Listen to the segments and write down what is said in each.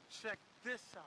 Check this out.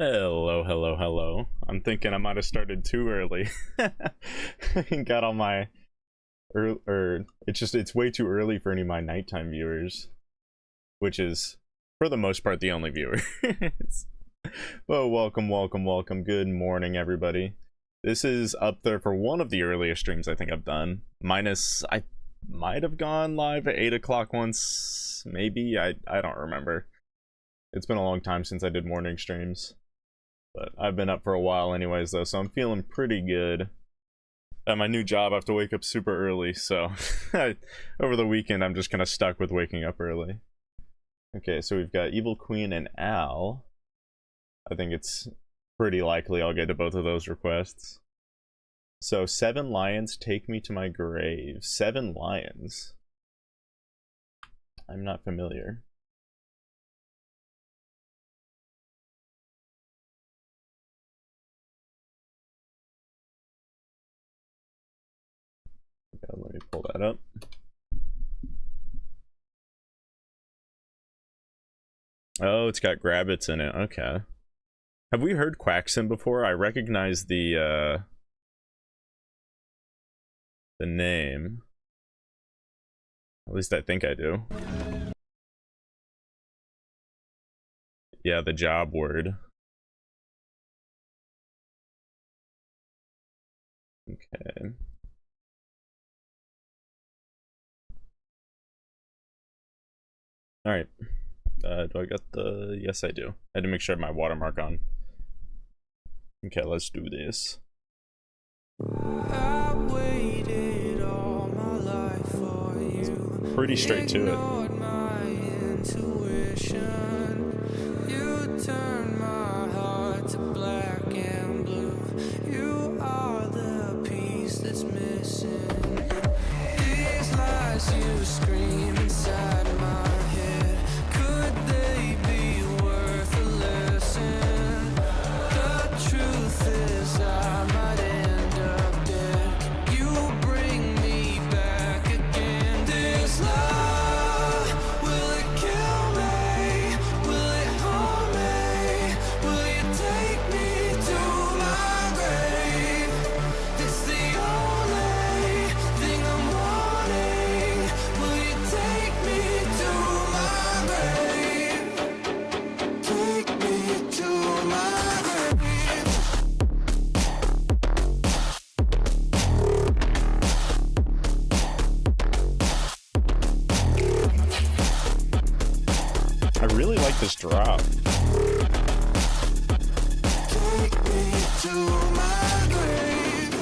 Hello, hello, hello. I'm thinking I might have started too early. Got all my it's way too early for any of my nighttime viewers, which is for the most part the only viewers. Well, welcome. Good morning, everybody. This is up there for one of the earliest streams I think I've done. Minus, I might have gone live at 8 o'clock once, maybe. I don't remember. It's been a long time since I did morning streams. But I've been up for a while anyways, though, so I'm feeling pretty good. At my new job, I have to wake up super early, so over the weekend, I'm just kind of stuck with waking up early. Okay, so we've got Evil Queen and Al. I think it's pretty likely I'll get to both of those requests. So, 7 lions take me to my grave. 7 lions. I'm not familiar. Let me pull that up. Oh, it's got Grabbits in it. Okay. Have we heard Quacksim before? I recognize the name. At least I think I do. Yeah, the job word. Okay. All right. Do I got the... Yes, I do. I had to make sure I have my watermark on. Okay, let's do this. Pretty straight to it. You scream inside my head. Could they be worth a listen? The truth is I might end up dead. You bring me back again. This love, will it kill me? Will it harm me? Will you take me to my grave? It's the only thing I'm wanting. Will you take me to my grave? Take me to my grave. I really like this drop. Take me to my grave.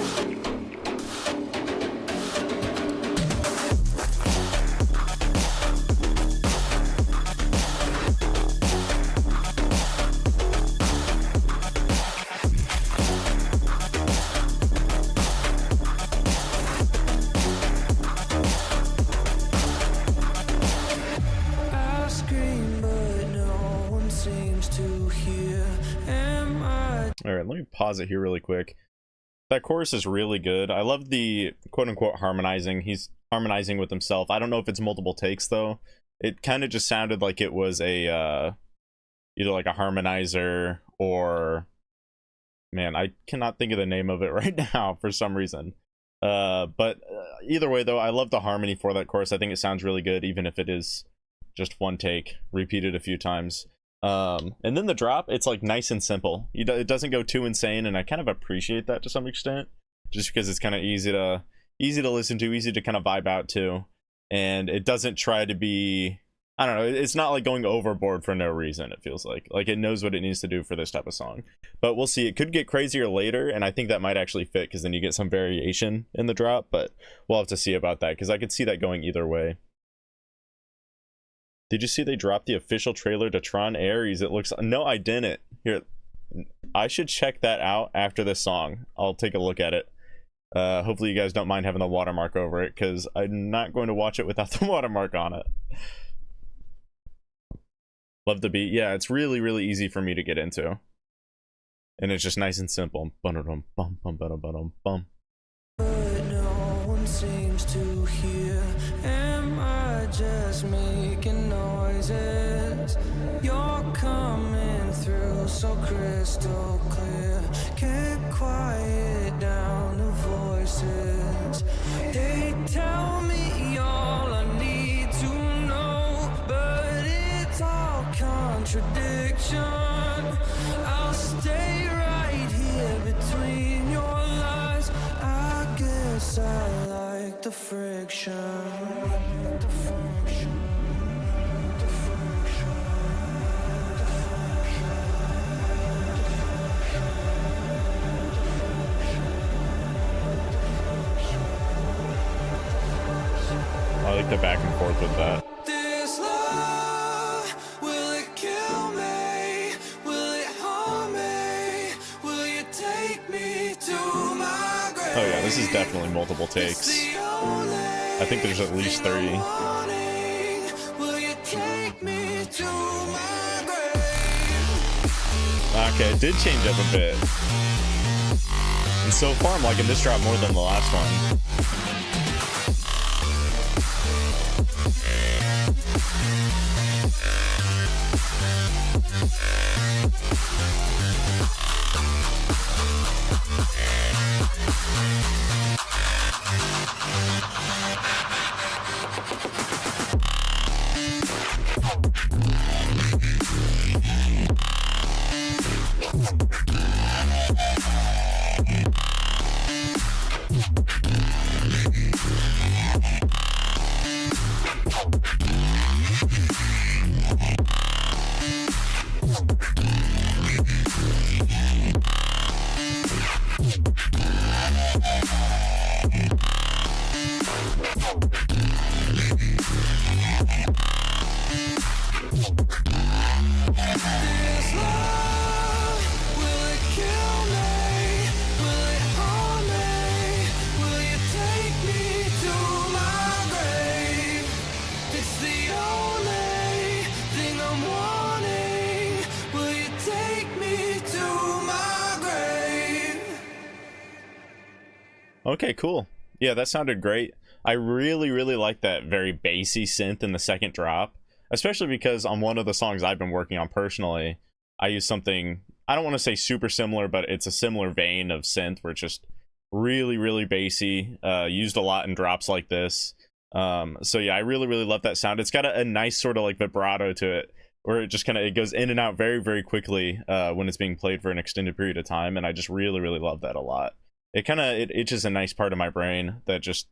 I scream, but no one seems to hear. Am I All right, let me pause it here really quick. That chorus is really good. I love the quote-unquote harmonizing. He's harmonizing with himself. I don't know if it's multiple takes, though. It kind of just sounded like it was a, either like a harmonizer or... Man, I cannot think of the name of it right now for some reason. But either way, though, I love the harmony for that chorus. I think it sounds really good, even if it is just one take, repeated a few times. And then the drop, it's like nice and simple. It doesn't go too insane, and I kind of appreciate that to some extent, just because it's kind of easy to listen to, easy to kind of vibe out to, and it doesn't try to be, I don't know, it's not like going overboard for no reason. It feels like it knows what it needs to do for this type of song. But we'll see. It could get crazier later, and I think that might actually fit, because then you get some variation in the drop, but we'll have to see about that, because I could see that going either way. Did you see they dropped the official trailer to Tron Ares? It looks... No, I didn't. Here, I should check that out after this song. I'll take a look at it. Hopefully you guys don't mind having the watermark over it, because I'm not going to watch it without the watermark on it. Love the beat. Yeah, it's really, really easy for me to get into. And it's just nice and simple. Bum, bum, bum, bum, bum, bum. But no one seems to hear. Am I just making noises? You're coming through so crystal clear. Can't quiet down the voices. They tell me all I need to know, but it's all contradiction. I'll stay right here between your lies. I guess I like the friction. The friction. The friction. I like the back and forth with that. This love, will it kill me? Will it harm me? Will you take me to my grave? Oh yeah, this is definitely multiple takes. I think there's at least 30. Will you take me to my grave? Okay, it did change up a bit. And so far I'm liking this drop more than the last one. This love, will it kill me? Will it harm me? Will you take me to my grave? It's the only thing I'm wanting. Will you take me to my grave? Okay, cool. Yeah, that sounded great. I really, really like that very bassy synth in the second drop, especially because on one of the songs I've been working on personally, I use something, I don't want to say super similar, but it's a similar vein of synth where it's just really, really bassy, used a lot in drops like this. So yeah, I really, really love that sound. It's got a nice sort of like vibrato to it, where it just kind of, it goes in and out very, very quickly when it's being played for an extended period of time, and I just really, really love that a lot. It kind of, it itches a nice part of my brain that just,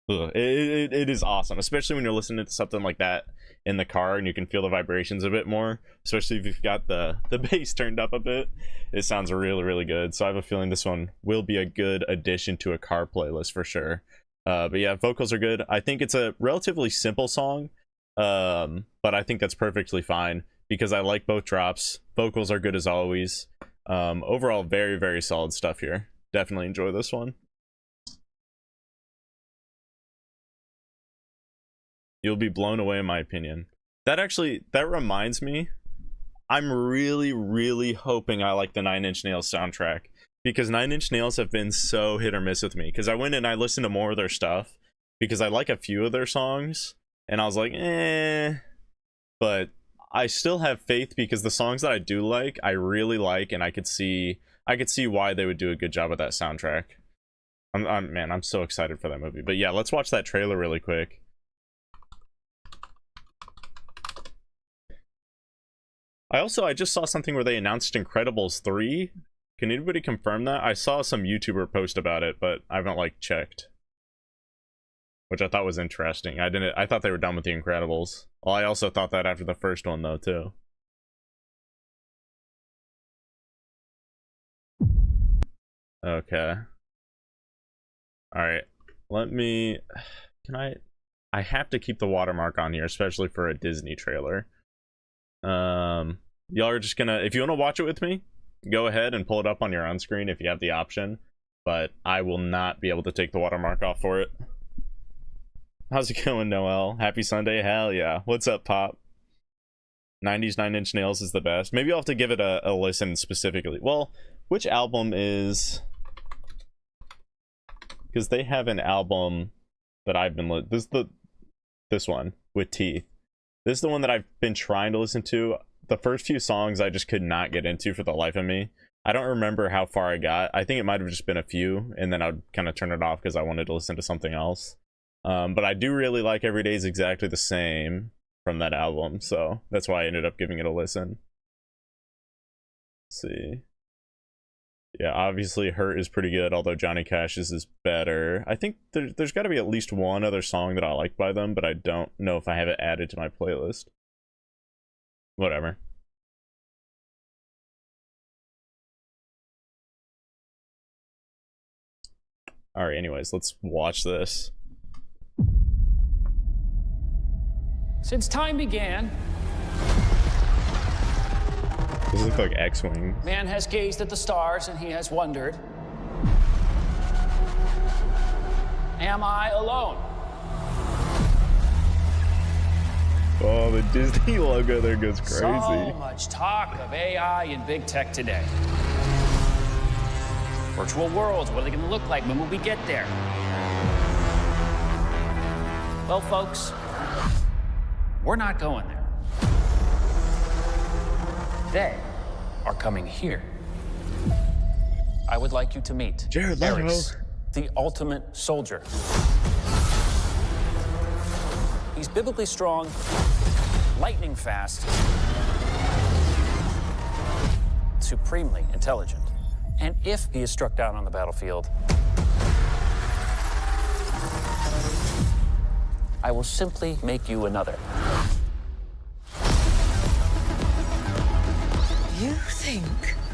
it is awesome, especially when you're listening to something like that in the car and you can feel the vibrations a bit more, especially if you've got the bass turned up a bit. It sounds really, really good. So I have a feeling this one will be a good addition to a car playlist for sure. But yeah, vocals are good. I think it's a relatively simple song, but I think that's perfectly fine because I like both drops. Vocals are good as always. Overall, very, very solid stuff here. Definitely enjoy this one. You'll be blown away in my opinion. That reminds me, I'm really, really hoping I like the Nine Inch Nails soundtrack, because Nine Inch Nails have been so hit or miss with me, because I went and I listened to more of their stuff because I like a few of their songs and I was like, but I still have faith because the songs that I do like, I really like, and I could see why they would do a good job with that soundtrack. I'm so excited for that movie. But yeah, let's watch that trailer really quick. I just saw something where they announced Incredibles 3. Can anybody confirm that? I saw some YouTuber post about it, but I haven't like checked. Which I thought was interesting. I thought they were done with the Incredibles. Well, I also thought that after the first one though too. Okay. Alright. Let me... I have to keep the watermark on here, especially for a Disney trailer. Y'all are just gonna... If you want to watch it with me, go ahead and pull it up on your own screen if you have the option. But I will not be able to take the watermark off for it. How's it going, Noel? Happy Sunday? Hell yeah. What's up, Pop? 90s Nine Inch Nails is the best. Maybe I'll have to give it a listen specifically. Well, which album is... Because they have an album that I've been this one with Teeth. This is the one that I've been trying to listen to. The first few songs I just could not get into for the life of me. I don't remember how far I got. I think it might have just been a few, and then I'd kind of turn it off because I wanted to listen to something else. But I do really like Every Day's Exactly the Same from that album, so that's why I ended up giving it a listen. Let's see. Yeah, obviously Hurt is pretty good, although Johnny Cash's is better. I think there's got to be at least one other song that I like by them, but I don't know if I have it added to my playlist. Whatever. Alright, anyways, let's watch this. Since time began, This looks like X-Wing. man has gazed at the stars and he has wondered, am I alone? Oh, the Disney logo there goes crazy. So much talk of AI and big tech today. Virtual worlds, what are they going to look like? When will we get there? Well, folks, we're not going there. They are coming here. I would like you to meet Jared Leto. Ares, the ultimate soldier. He's biblically strong, lightning fast, supremely intelligent. And if he is struck down on the battlefield, I will simply make you another. You think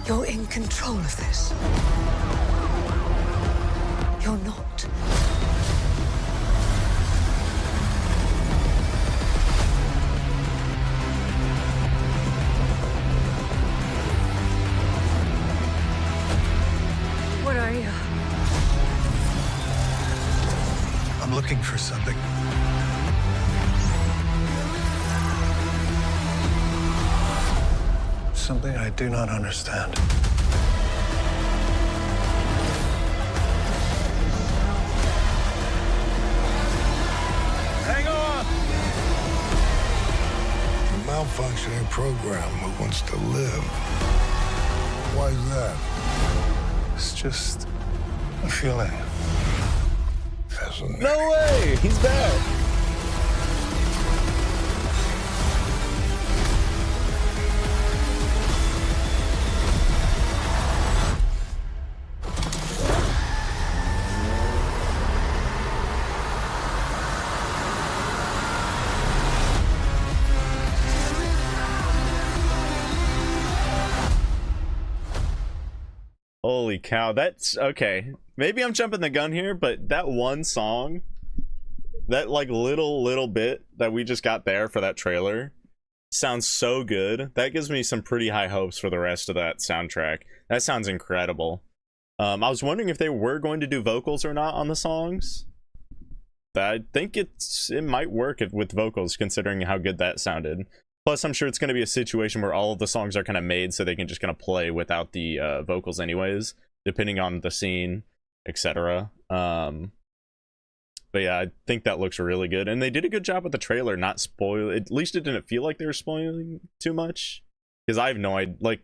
you're in control of this? You're not. What are you? I'm looking for something. Something I do not understand. Hang on! A malfunctioning program that wants to live. Why is that? It's just a feeling. Fascinating. No way! He's back! Holy cow, that's okay. Maybe I'm jumping the gun here, but that one song, that like little bit that we just got there for that trailer sounds so good. That gives me some pretty high hopes for the rest of that soundtrack. That sounds incredible. I was wondering if they were going to do vocals or not on the songs. I think it might work with vocals considering how good that sounded. Plus, I'm sure it's going to be a situation where all of the songs are kind of made so they can just kind of play without the vocals anyways, depending on the scene, etc. But yeah, I think that looks really good. And they did a good job with the trailer, not spoil. At least it didn't feel like they were spoiling too much. Because I have no idea. Like,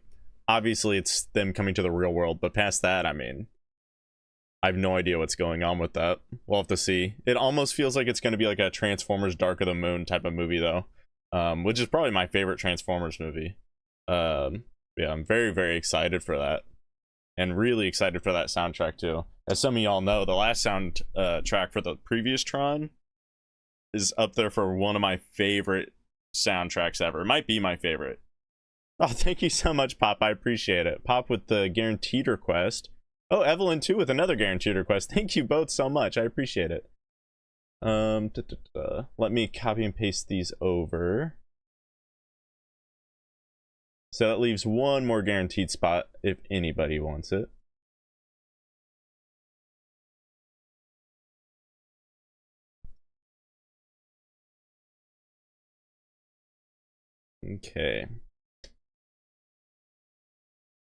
obviously it's them coming to the real world, but past that, I mean, I have no idea what's going on with that. We'll have to see. It almost feels like it's going to be like a Transformers Dark of the Moon type of movie, though. Which is probably my favorite Transformers movie. Yeah, I'm very, very excited for that, and really excited for that soundtrack too. As some of y'all know, the last sound track for the previous Tron is up there for one of my favorite soundtracks ever. It might be my favorite. Oh, thank you so much, Pop. I appreciate it. Pop with the guaranteed request. Oh, Evelyn too with another guaranteed request. Thank you both so much. I appreciate it. Let me copy and paste these over. So that leaves one more guaranteed spot if anybody wants it. Okay. If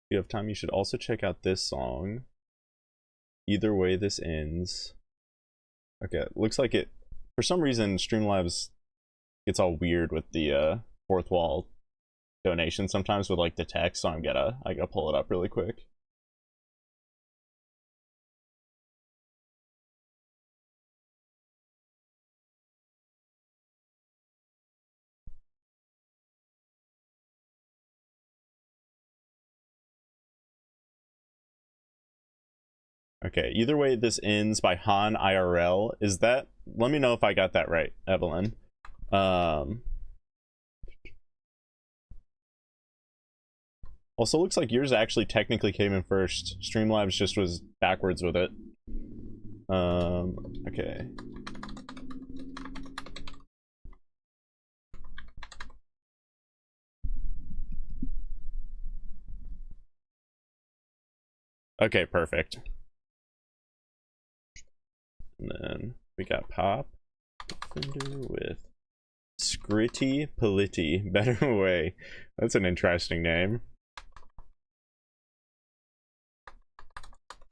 you have time, you should also check out this song. Either way this ends. Okay, looks like it, for some reason, Streamlabs gets all weird with the fourth wall donation sometimes with like the text, so I gotta pull it up really quick. Okay, either way this ends by Han IRL. Is that, let me know if I got that right, Evelyn. Also looks like yours actually technically came in first. Streamlabs just was backwards with it. Okay. Okay, perfect. And then we got Pop Defender with Scritty Politi. Better Way. That's an interesting name.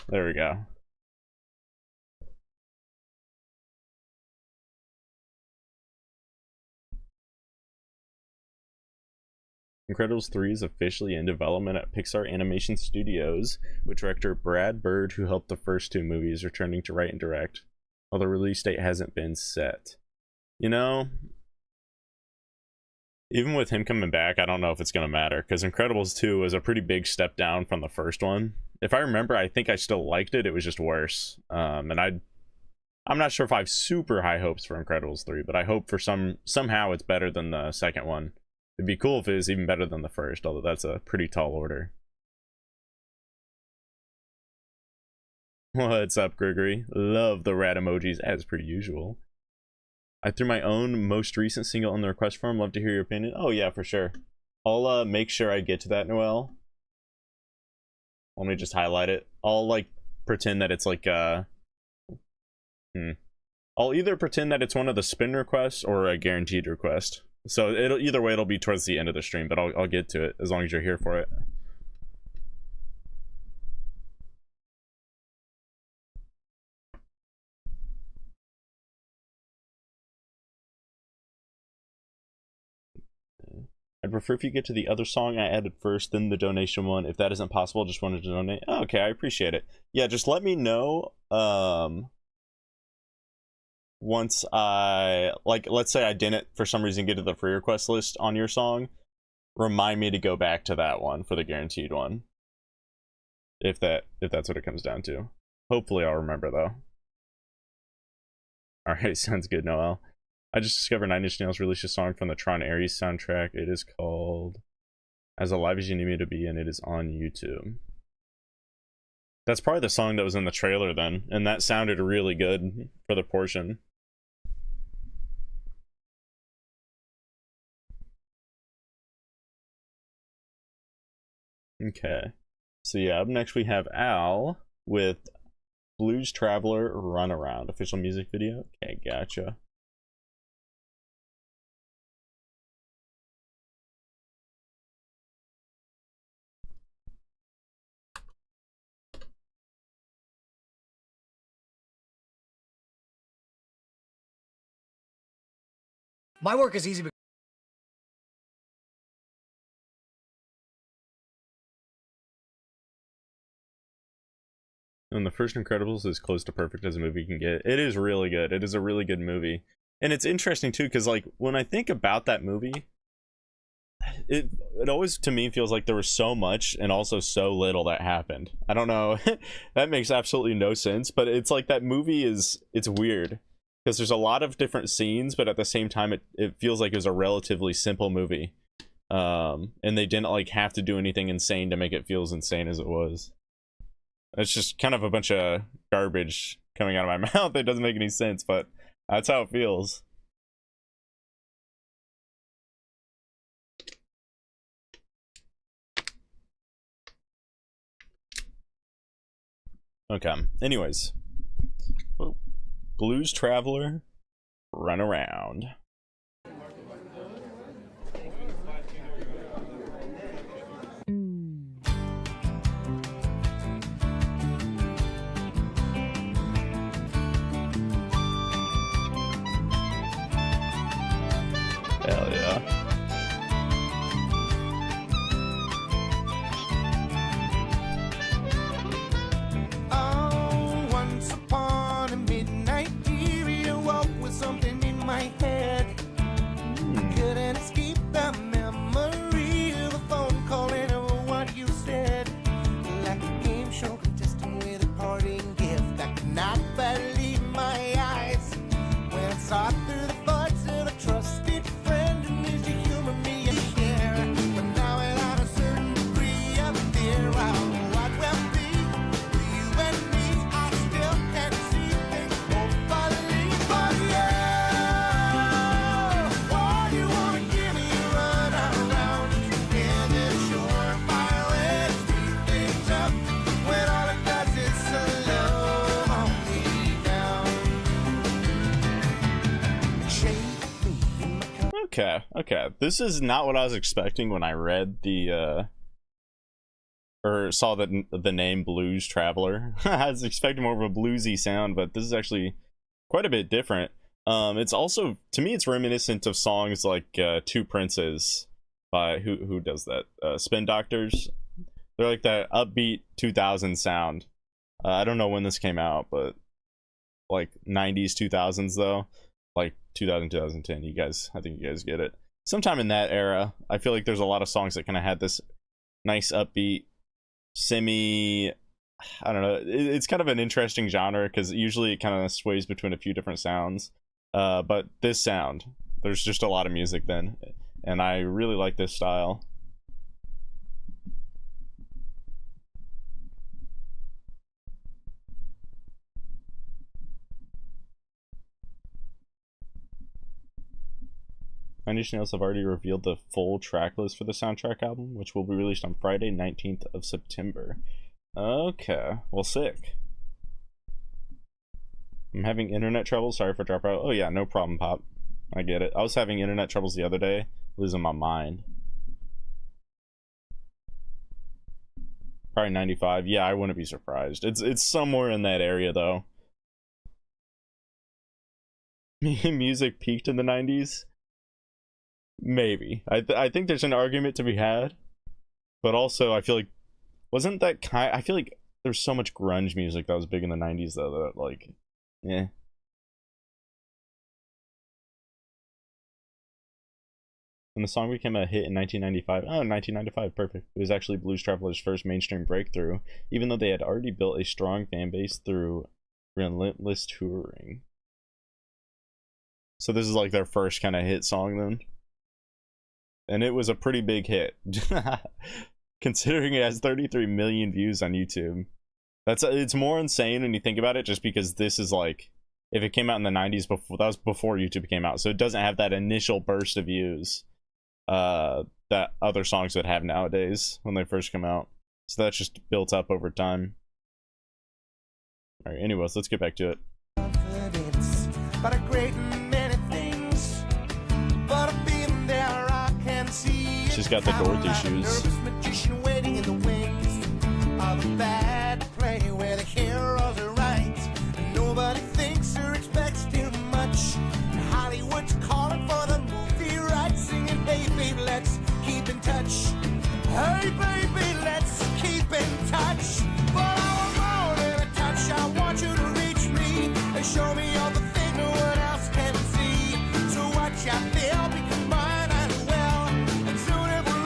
There we go. Incredibles 3 is officially in development at Pixar Animation Studios, with director Brad Bird, who helped the first two movies, returning to write and direct, while the release date hasn't been set. You know, even with him coming back, I don't know if it's going to matter, because Incredibles 2 was a pretty big step down from the first one. If I remember, I think I still liked it. It was just worse. And I'm not sure if I have super high hopes for Incredibles 3, but I hope for somehow it's better than the second one. It'd be cool if it was even better than the first, although that's a pretty tall order. What's up, Gregory? Love the rat emojis as per usual. I threw my own most recent single on the request form. Love to hear your opinion. Oh yeah, for sure. I'll make sure I get to that, Noel. Let me just highlight it. I'll like pretend that it's like I'll either pretend that it's one of the spin requests or a guaranteed request. So either way it'll be towards the end of the stream, but I'll get to it as long as you're here for it. I'd prefer if you get to the other song I added first, then the donation one. If that isn't possible, just wanted to donate. Oh, okay, I appreciate it. Yeah, just let me know once I, like, let's say I didn't for some reason get to the free request list on your song, remind me to go back to that one for the guaranteed one. If that's what it comes down to. Hopefully I'll remember though. Alright, sounds good, Noel. I just discovered Nine Inch Nails released a song from the Tron Ares soundtrack. It is called As Alive As You Need Me to Be, and it is on YouTube. That's probably the song that was in the trailer then, and that sounded really good for the portion. Okay. So yeah, up next we have Al with Blues Traveler Runaround, official music video. Okay, gotcha. My work is easy. And the first Incredibles is close to perfect as a movie can get. It is really good. It is a really good movie. And it's interesting too, because like when I think about that movie, it always to me feels like there was so much and also so little that happened. I don't know. That makes absolutely no sense, but it's like that movie it's weird because there's a lot of different scenes, but at the same time it feels like it was a relatively simple movie. And they didn't like have to do anything insane to make it feel as insane as it was. It's just kind of a bunch of garbage coming out of my mouth that doesn't make any sense, but that's how it feels. Okay, anyways. Whoa. Blues Traveler, Run Around. Hell yeah. Oh, once upon a midnight eerie, I woke with something in my head. I couldn't escape the memory of a phone call and of what you said. Like a game show contestant with a parting gift. I could not believe my eyes when I saw through the voice of a trusted friend who needs to humor me and share. But now without a certain degree of fear, I don't know what will be. For you and me, I still can't see things hopefully. But yeah, why you wanna give me a run around? In this surefire way to speed things up, when all it does is slow me down. Shake me in my Okay. This is not what I was expecting when I read the or saw the name Blues Traveler. I was expecting more of a bluesy sound, but this is actually quite a bit different. It's also, to me, it's reminiscent of songs like Two Princes by who does that? Spin Doctors. They're like that upbeat 2000 sound. I don't know when this came out, but like 90s 2000s though, like 2000 2010. I think you guys get it. Sometime in that era, I feel like there's a lot of songs that kind of had this nice upbeat I don't know, it's kind of an interesting genre because usually it kind of sways between a few different sounds, but this sound, there's just a lot of music then, and I really like this style. Nine Inch Nails have already revealed the full track list for the soundtrack album, which will be released on Friday, 19th of September. Okay, well, sick. I'm having internet trouble. Sorry for dropout. Oh yeah, no problem, Pop. I get it. I was having internet troubles the other day, losing my mind. Probably 95. Yeah, I wouldn't be surprised. It's somewhere in that area though. Music peaked in the 90s. Maybe. I think there's an argument to be had, but also I feel like I feel like there's so much grunge music that was big in the 90s though that like, yeah. And the song became a hit in 1995. Oh, 1995, perfect. It was actually Blues Traveler's first mainstream breakthrough, even though they had already built a strong fan base through relentless touring. So this is like their first kind of hit song then. And it was a pretty big hit. Considering it has 33 million views on YouTube. It's more insane when you think about it, just because this is like, if it came out in the 90s, that was before YouTube came out, so it doesn't have that initial burst of views that other songs would have nowadays when they first come out. So that's just built up over time. All right, anyways, let's get back to it. But a great many things, but I've been there, I can see. She's got the Dorothy shoes. Nervous magician waiting in the wings of a bad play where the heroes are right and nobody thinks or expects too much. And Hollywood's calling for the movie rights, singing, hey baby, let's keep in touch. Hey baby, let's keep in touch. But I want more than a touch. I want you to reach me and show me all the things no one else can see. So watch out there, because mine as well. And soon it will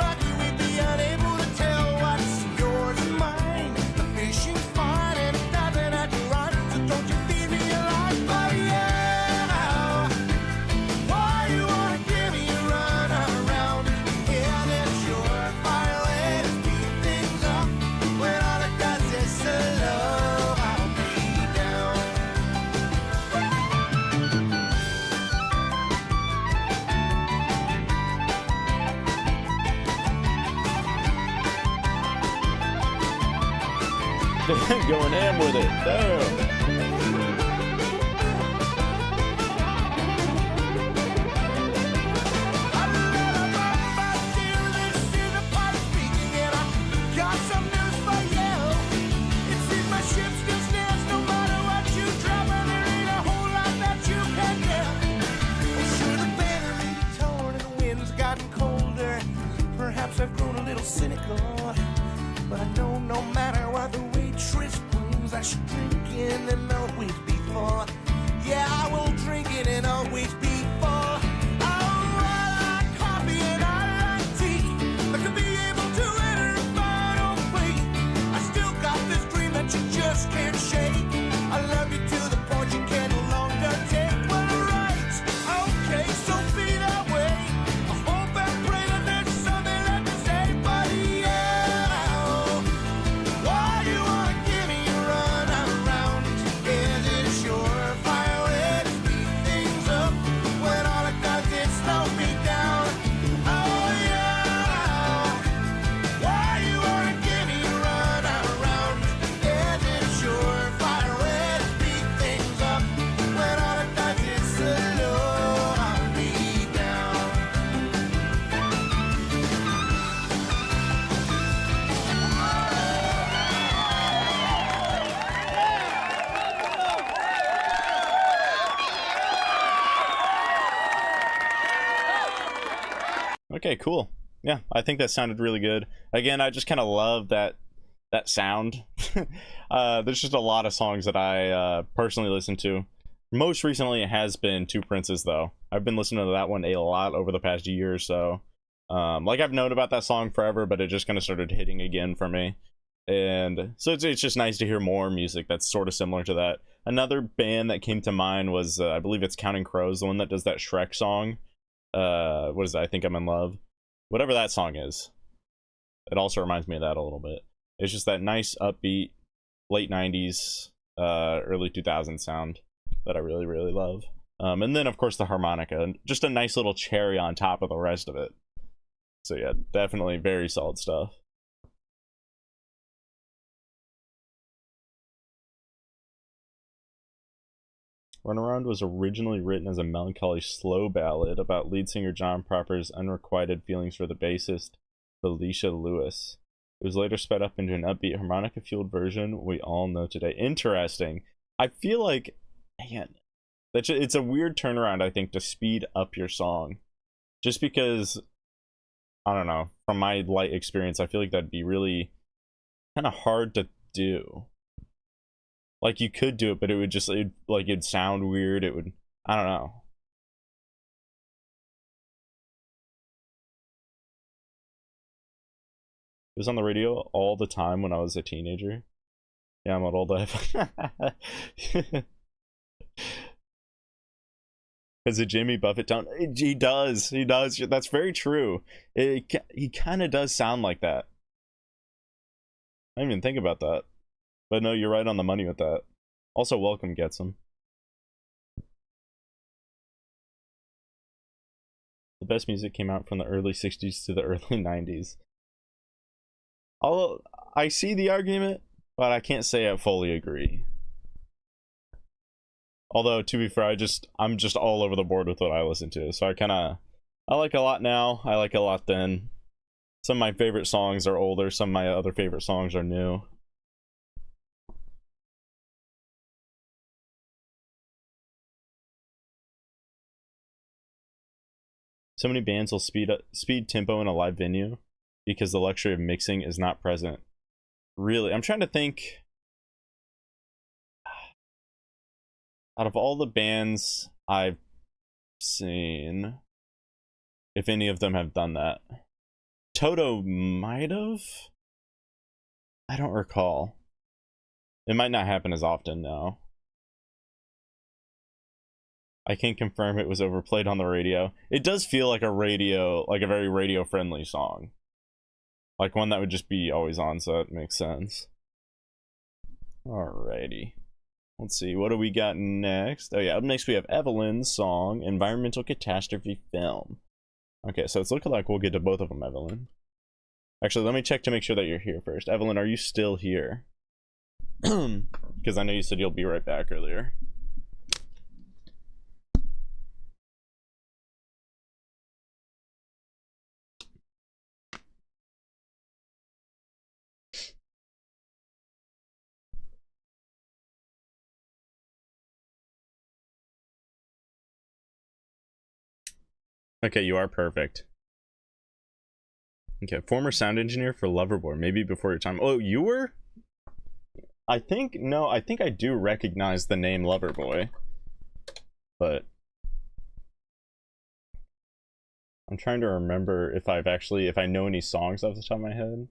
Going in with it. Damn. I've grown a little cynical, but I know no matter what the waitress brings, I should drink in and always be full. Yeah, I will drink it and always be full. Oh, I like coffee and I like tea, but to be able to enter a final plea, I still got this dream that you just can't shake. I love you to the point you can no longer take. Well, right, okay, so be that way. I hope and pray that there's something left to say, but yeah. Why you wanna give me a run around? Is it surefire way to speed things up when all it does is slow me down? Oh yeah. Why you wanna give me a run around? Is it surefire way to speed things up when all it does is slow me down? Okay, cool. Yeah, I think that sounded really good. Again, I just kind of love that sound. There's just a lot of songs that I personally listen to. Most recently, it has been Two Princes, though. I've been listening to that one a lot over the past year or so. Like, I've known about that song forever, but it just kind of started hitting again for me. And so it's just nice to hear more music that's sort of similar to that. Another band that came to mind was, I believe it's Counting Crows, the one that does that Shrek song. What is that? I Think I'm in Love. Whatever that song is. It also reminds me of that a little bit. It's just that nice, upbeat, late 90s, early 2000s sound that I really, really love. And then, of course, the harmonica. Just a nice little cherry on top of the rest of it. So yeah, definitely very solid stuff. Runaround was originally written as a melancholy slow ballad about lead singer John Proper's unrequited feelings for the bassist Felicia Lewis. It was later sped up into an upbeat harmonica-fueled version we all know today. Interesting. I feel like, man, it's a weird turnaround, I think, to speed up your song. Just because, I don't know, from my light experience, I feel like that'd be really kind of hard to do. Like, you could do it, but it would just, it'd sound weird. It would, I don't know. It was on the radio all the time when I was a teenager. Yeah, I'm an old life. Is it Jimmy Buffett tone? He does. That's very true. He kind of does sound like that. I didn't even think about that. But no, you're right on the money with that. Also, welcome, Getsum. The best music came out from the early 60s to the early 90s. Although, I see the argument, but I can't say I fully agree. Although, to be fair, I'm just all over the board with what I listen to. So I like a lot now, I like a lot then. Some of my favorite songs are older, some of my other favorite songs are new. So many bands will speed tempo in a live venue because the luxury of mixing is not present. Really, I'm trying to think. Out of all the bands I've seen, if any of them have done that. Toto might have? I don't recall. It might not happen as often now. I can confirm it was overplayed on the radio. It does feel like a very radio friendly song. Like one that would just be always on, so it makes sense. Alrighty. Let's see, what do we got next? Oh yeah, up next we have Evelyn's song, Environmental Catastrophe Film. Okay, so it's looking like we'll get to both of them, Evelyn. Actually, let me check to make sure that you're here first. Evelyn, are you still here? Because I know you said you'll be right back earlier. Okay, you are perfect. Okay, former sound engineer for Loverboy, maybe before your time. Oh, you were? I think I do recognize the name Loverboy. But I'm trying to remember if I know any songs off the top of my head.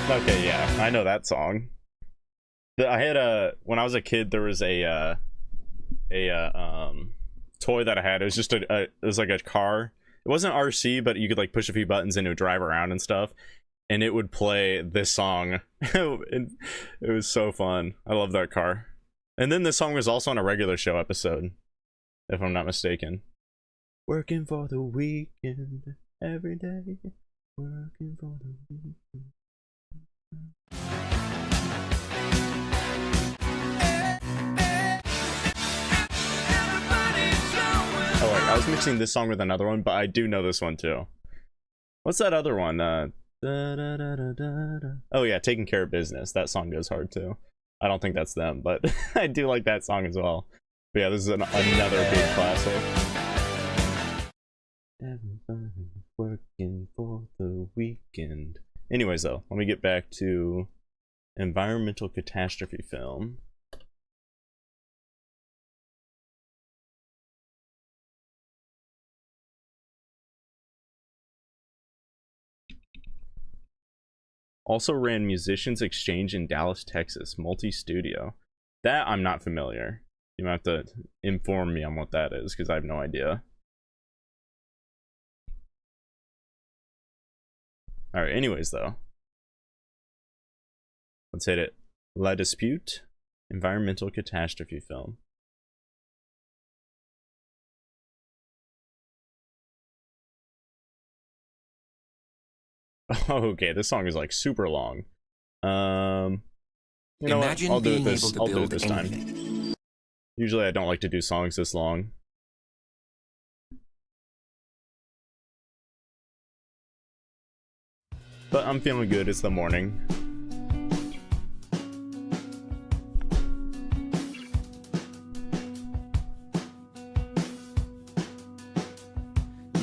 Okay, yeah, I know that song. I had when I was a kid, there was a toy that I had. It was just it was like a car. It wasn't RC, but you could like push a few buttons and it would drive around and stuff, and it would play this song. It was so fun. I love that car. And then this song was also on a regular show episode, if I'm not mistaken. Working for the weekend every day. Working for the weekend. Oh wait, I was mixing this song with another one, but I do know this one too. What's that other one? Oh yeah, Taking Care of Business. That song goes hard too. I don't think that's them, but I do like that song as well. But yeah, this is another big classic. Everybody's working for the weekend. Anyways though, let me get back to environmental catastrophe film. Also ran Musicians Exchange in Dallas, Texas, multi-studio. That I'm not familiar. You might have to inform me on what that is, because I have no idea. Alright, anyways though. Let's hit it. La Dispute, environmental catastrophe film. Okay, this song is like super long. You know Imagine what? I'll do it being this. able to I'll do it build this anything. time. Usually I don't like to do songs this long. But I'm feeling good. It's the morning.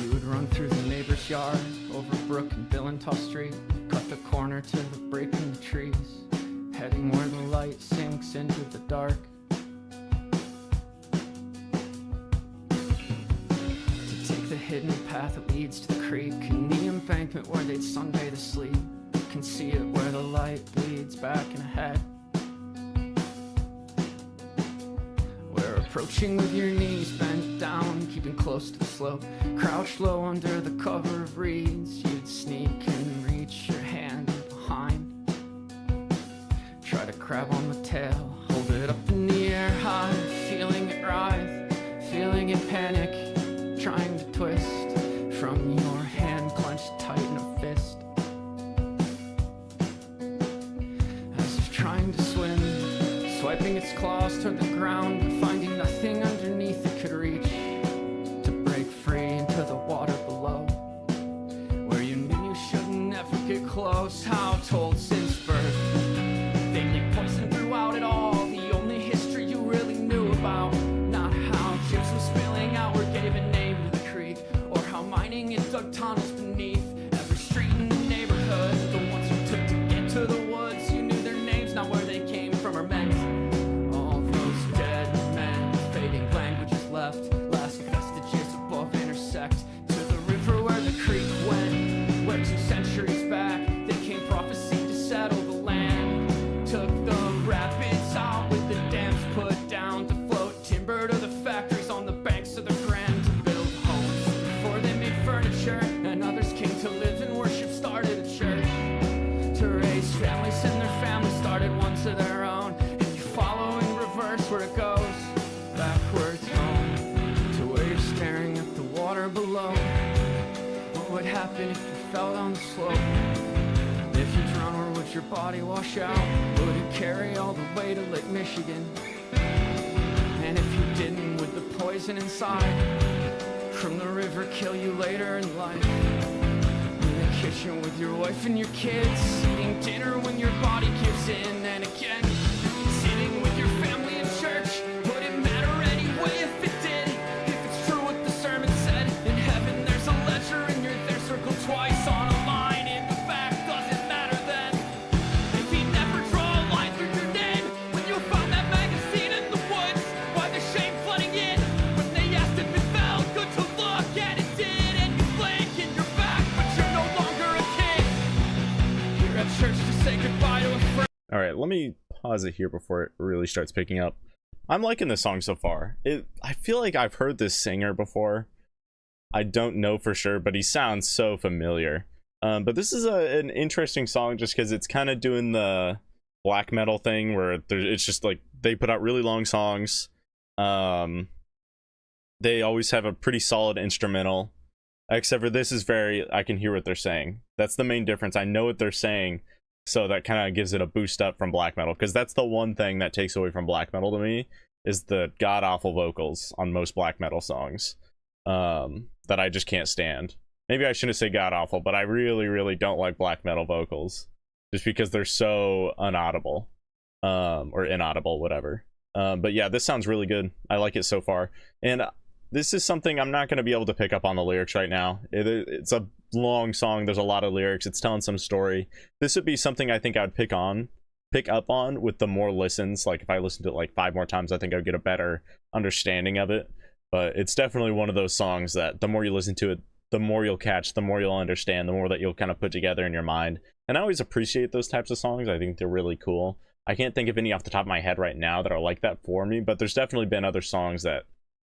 You would run through the neighbor's yard, over Brook and Billentoff Street, cut the corner to the break in the trees, heading where the light sinks into the dark. To take the hidden path that leads to the creek and the embankment where they'd sunbathe asleep. You can see it where the light bleeds back and ahead. We're approaching with your knees bent down, keeping close to the slope. Crouched low under the cover of reeds, you'd sneak and reach your hand behind. Try to grab on the tail, hold it up in the air high, feeling it writhe, feeling it panic, trying to twist from your hand clenched tight in a fist. As if trying to swim, swiping its claws toward the ground, finding nothing underneath it could reach, to break free into the water below, where you knew you should never get close. How told since birth, they leak poison throughout it all, the only history you really knew about. Not how gypsum spilling outward gave a name to the creek, or how mining it dug tunnels beneath every street in the neighborhood. The ones who took to get to the woods, you knew their names, not where they came from or meant. All those dead men, fading languages left, last vestiges above intersect to the river where the creek went, where 2 centuries back they came prophesied to settle the land. Took the rapids out with the dams put down to float timber to the factories on the banks of the Grand, to build homes before they made furniture, and others came to live and worship, started a church to raise families, and their families started one to their own. And you follow in reverse where it goes back would happen if you fell down the slope? If you drowned, where would your body wash out? Would it carry all the way to Lake Michigan? And if you didn't, would the poison inside from the river kill you later in life? In the kitchen with your wife and your kids, eating dinner when your body gives in. And again, sitting with your family in church. Would it matter anyway if it did? If it's true what the sermon said, in heaven there's a ledger and you're there circled twice on a line in the back. Doesn't matter then if he never draw a line through your name. When you found that magazine in the woods, why the shame flooding in? When they asked if it felt good to look and it did, and you blink and you're back, but you're no longer a king. You're at church to say goodbye to a friend. All right, let me pause it here before it really starts picking up. I'm liking this song so far. I feel like I've heard this singer before. I don't know for sure, but he sounds so familiar. But this is an interesting song just because it's kind of doing the black metal thing where it's just like they put out really long songs. They always have a pretty solid instrumental, except for this is I can hear what they're saying. That's the main difference. I know what they're saying, so that kind of gives it a boost up from black metal, because that's the one thing that takes away from black metal to me is the god-awful vocals on most black metal songs that I just can't stand. Maybe I shouldn't say god-awful, but I really, really don't like black metal vocals just because they're so unaudible or inaudible, whatever. But yeah, this sounds really good. I like it so far. And this is something I'm not going to be able to pick up on the lyrics right now. It's a long song. There's a lot of lyrics. It's telling some story. This would be something I think I'd pick up on with the more listens. Like if I listened to it like 5 more times, I think I'd get a better understanding of it. But it's definitely one of those songs that the more you listen to it, the more you'll catch, the more you'll understand, the more that you'll kind of put together in your mind. And I always appreciate those types of songs. I think they're really cool. I can't think of any off the top of my head right now that are like that for me, but there's definitely been other songs that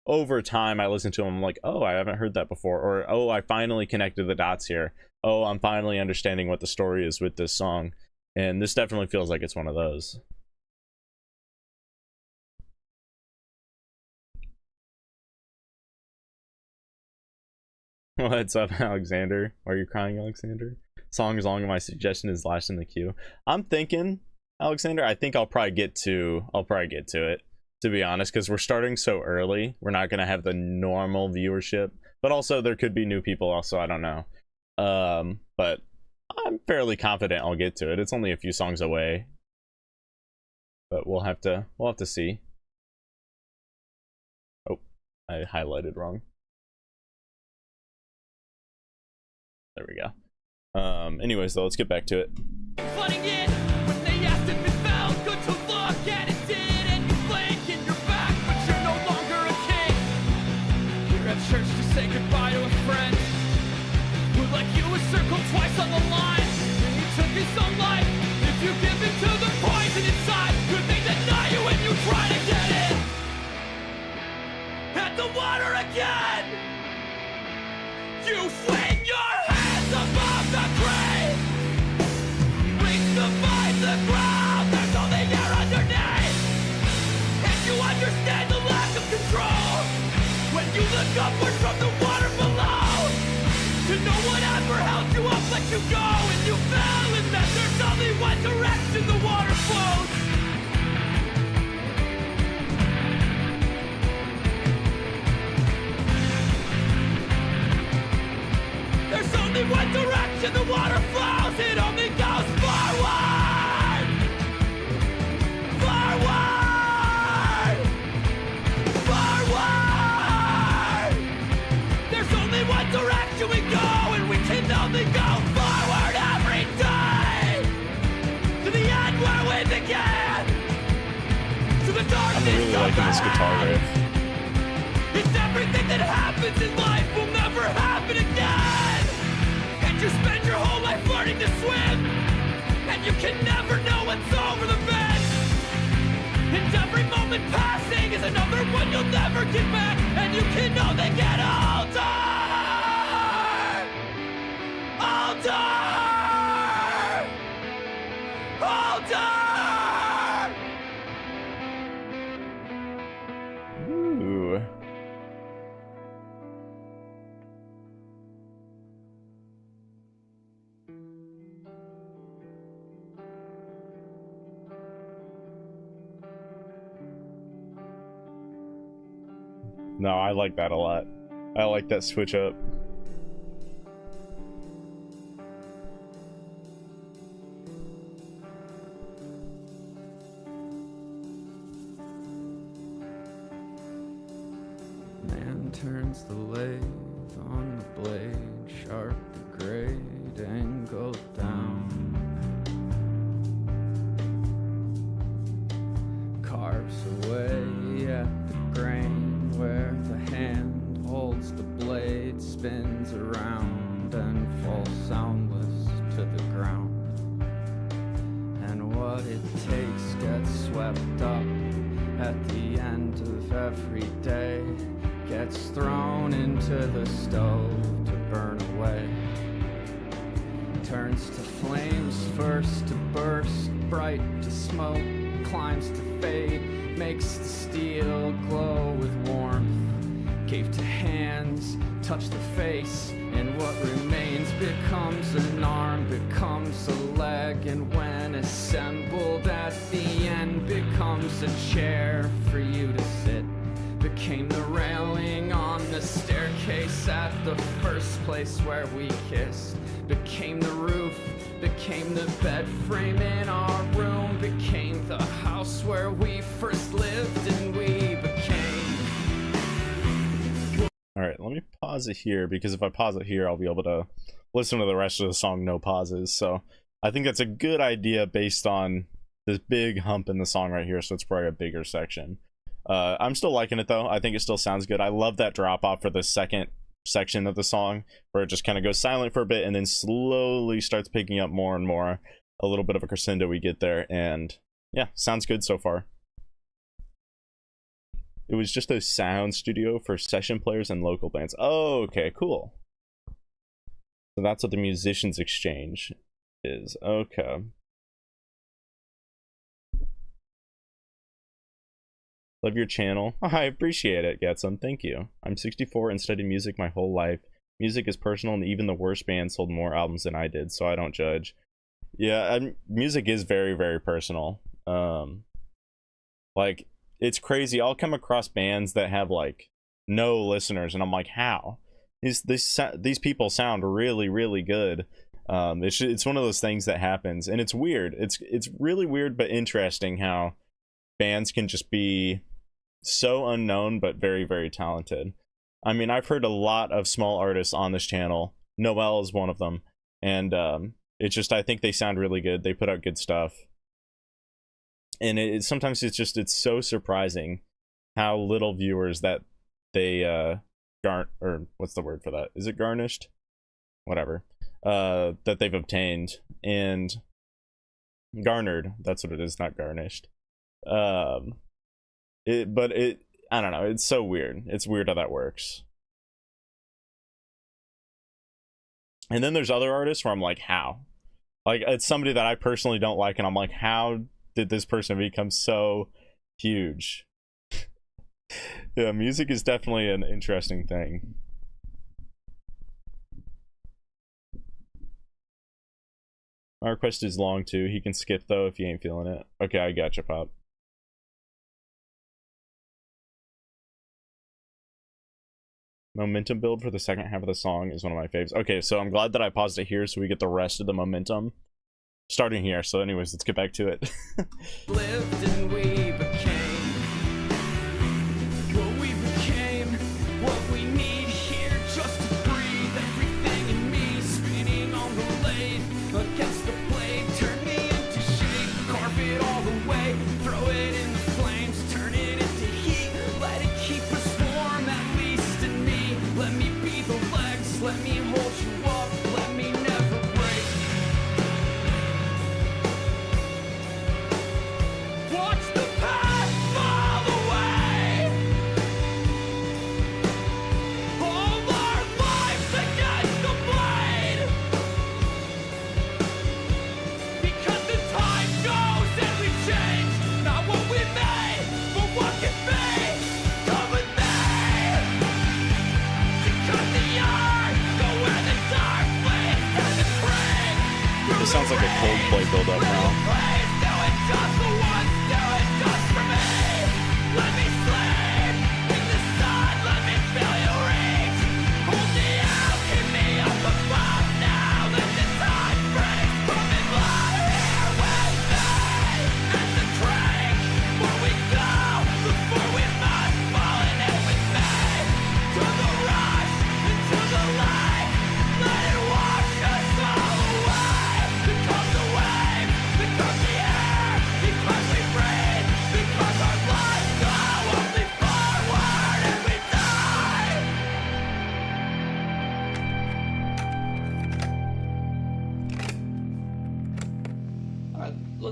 over time I listen to them, I'm like, oh, I haven't heard that before, or oh, I finally connected the dots here. Oh, I'm finally understanding what the story is with this song. And this definitely feels like it's one of those. What's up, Alexander? Why are you crying, Alexander? Song is long and my suggestion is last in the queue. I'm thinking, Alexander, I think I'll probably get to it, to be honest, because we're starting so early. We're not going to have the normal viewership, but also there could be new people also, I don't know. But I'm fairly confident I'll get to it. It's only a few songs away, but we'll have to see. Oh, I highlighted wrong. There we go. Anyways though, let's get back to it. Flooding in when they asked if it felt good to look, and it did, and you blink and you're back, but you're no longer a king. You're at church to say goodbye to a friend who, like you, was circled twice on the line. And he took his own life. If you give in to the poison inside, could they deny you when you try to get in? At the water again, you swing your hands above the grave. Reach to find the ground, there's only air underneath. And you understand the lack of control when you look upward from the water below. To know whatever held you up let you go, and you fell, and that there's only one direction the water flows. There's only one direction the water flows. It only goes forward. Forward. Forward. There's only one direction we go, and we can only go forward every day. To the end where we began. To the darkness. I'm really liking this guitar riff. It's everything that happens in life will never happen again. And you spend your whole life learning to swim, and you can never know what's over the bend. And every moment passing is another one you'll never get back, and you can only get older. Older. Ooh. No, I like that a lot. I like that switch up. Man turns the lathe on the blade, sharp the grade, angle down. Carves away at the grain where the hand holds the blade, spins around and falls soundless to the ground. And what it takes gets swept up at the end of every day, gets thrown into the stove to burn away. Turns to flames first to burst, bright to smoke, climbs to fade, makes the steel glow with warmth. Gave to hands, touch the face, and what remains becomes an arm, becomes a leg, and when assembled at the end becomes a chair for you to sit. Became the railing on the staircase at the first place where we kissed. Became the roof, became the bed frame in our room. Became the house where we first lived, and we became. Alright, let me pause it here, because if I pause it here, I'll be able to listen to the rest of the song no pauses. So I think that's a good idea based on this big hump in the song right here, so it's probably a bigger section. I'm still liking it though. I think it still sounds good. I love that drop off for the second section of the song where it just kind of goes silent for a bit and then slowly starts picking up more and more. A little bit of a crescendo we get there, and yeah, sounds good so far. It was just a sound studio for session players and local bands. Oh, okay, cool. So that's what the Musicians Exchange is. Okay. Love your channel. Oh, I appreciate it, Getson. Thank you. I'm 64 and studied music my whole life. Music is personal, and even the worst band sold more albums than I did, so I don't judge. Yeah, music is very, very personal. Like, it's crazy. I'll come across bands that have like no listeners, and I'm like, how? These people sound really, really good. It's one of those things that happens, and it's weird. It's really weird but interesting how bands can just be so unknown but very, very talented. I mean, I've heard a lot of small artists on this channel. Noel is one of them, and it's just, I think they sound really good. They put out good stuff, and sometimes it's so surprising how little viewers that they or what's the word for that? Is it garnished? Whatever. That they've obtained and garnered. That's what it is, not garnished. I don't know, it's so weird. It's weird how that works. And then there's other artists where I'm like, how? Like, it's somebody that I personally don't like, and I'm like, how did this person become so huge? Yeah, music is definitely an interesting thing. My request is long too. He can skip though if you ain't feeling it. Okay, I gotcha, Pop. Momentum build for the second half of the song is one of my faves. Okay, so I'm glad that I paused it here so we get the rest of the momentum starting here. So anyways, let's get back to it. Lived and we became what we became, what we need here just to breathe. Everything in me spinning on the lathe against the blade. Turn me into shape, carve it all away, throw it in the flames, turn it into heat. Let it keep us warm, at least in me. Let me be the legs, let me hold you up, let me never break. Watch the path fall away. All our lives against the blade. Because the time goes and we change. Not what we made, but what can be. Come with me. Because the earth go where the dark flames and the spring. This sounds like a Coldplay build-up now.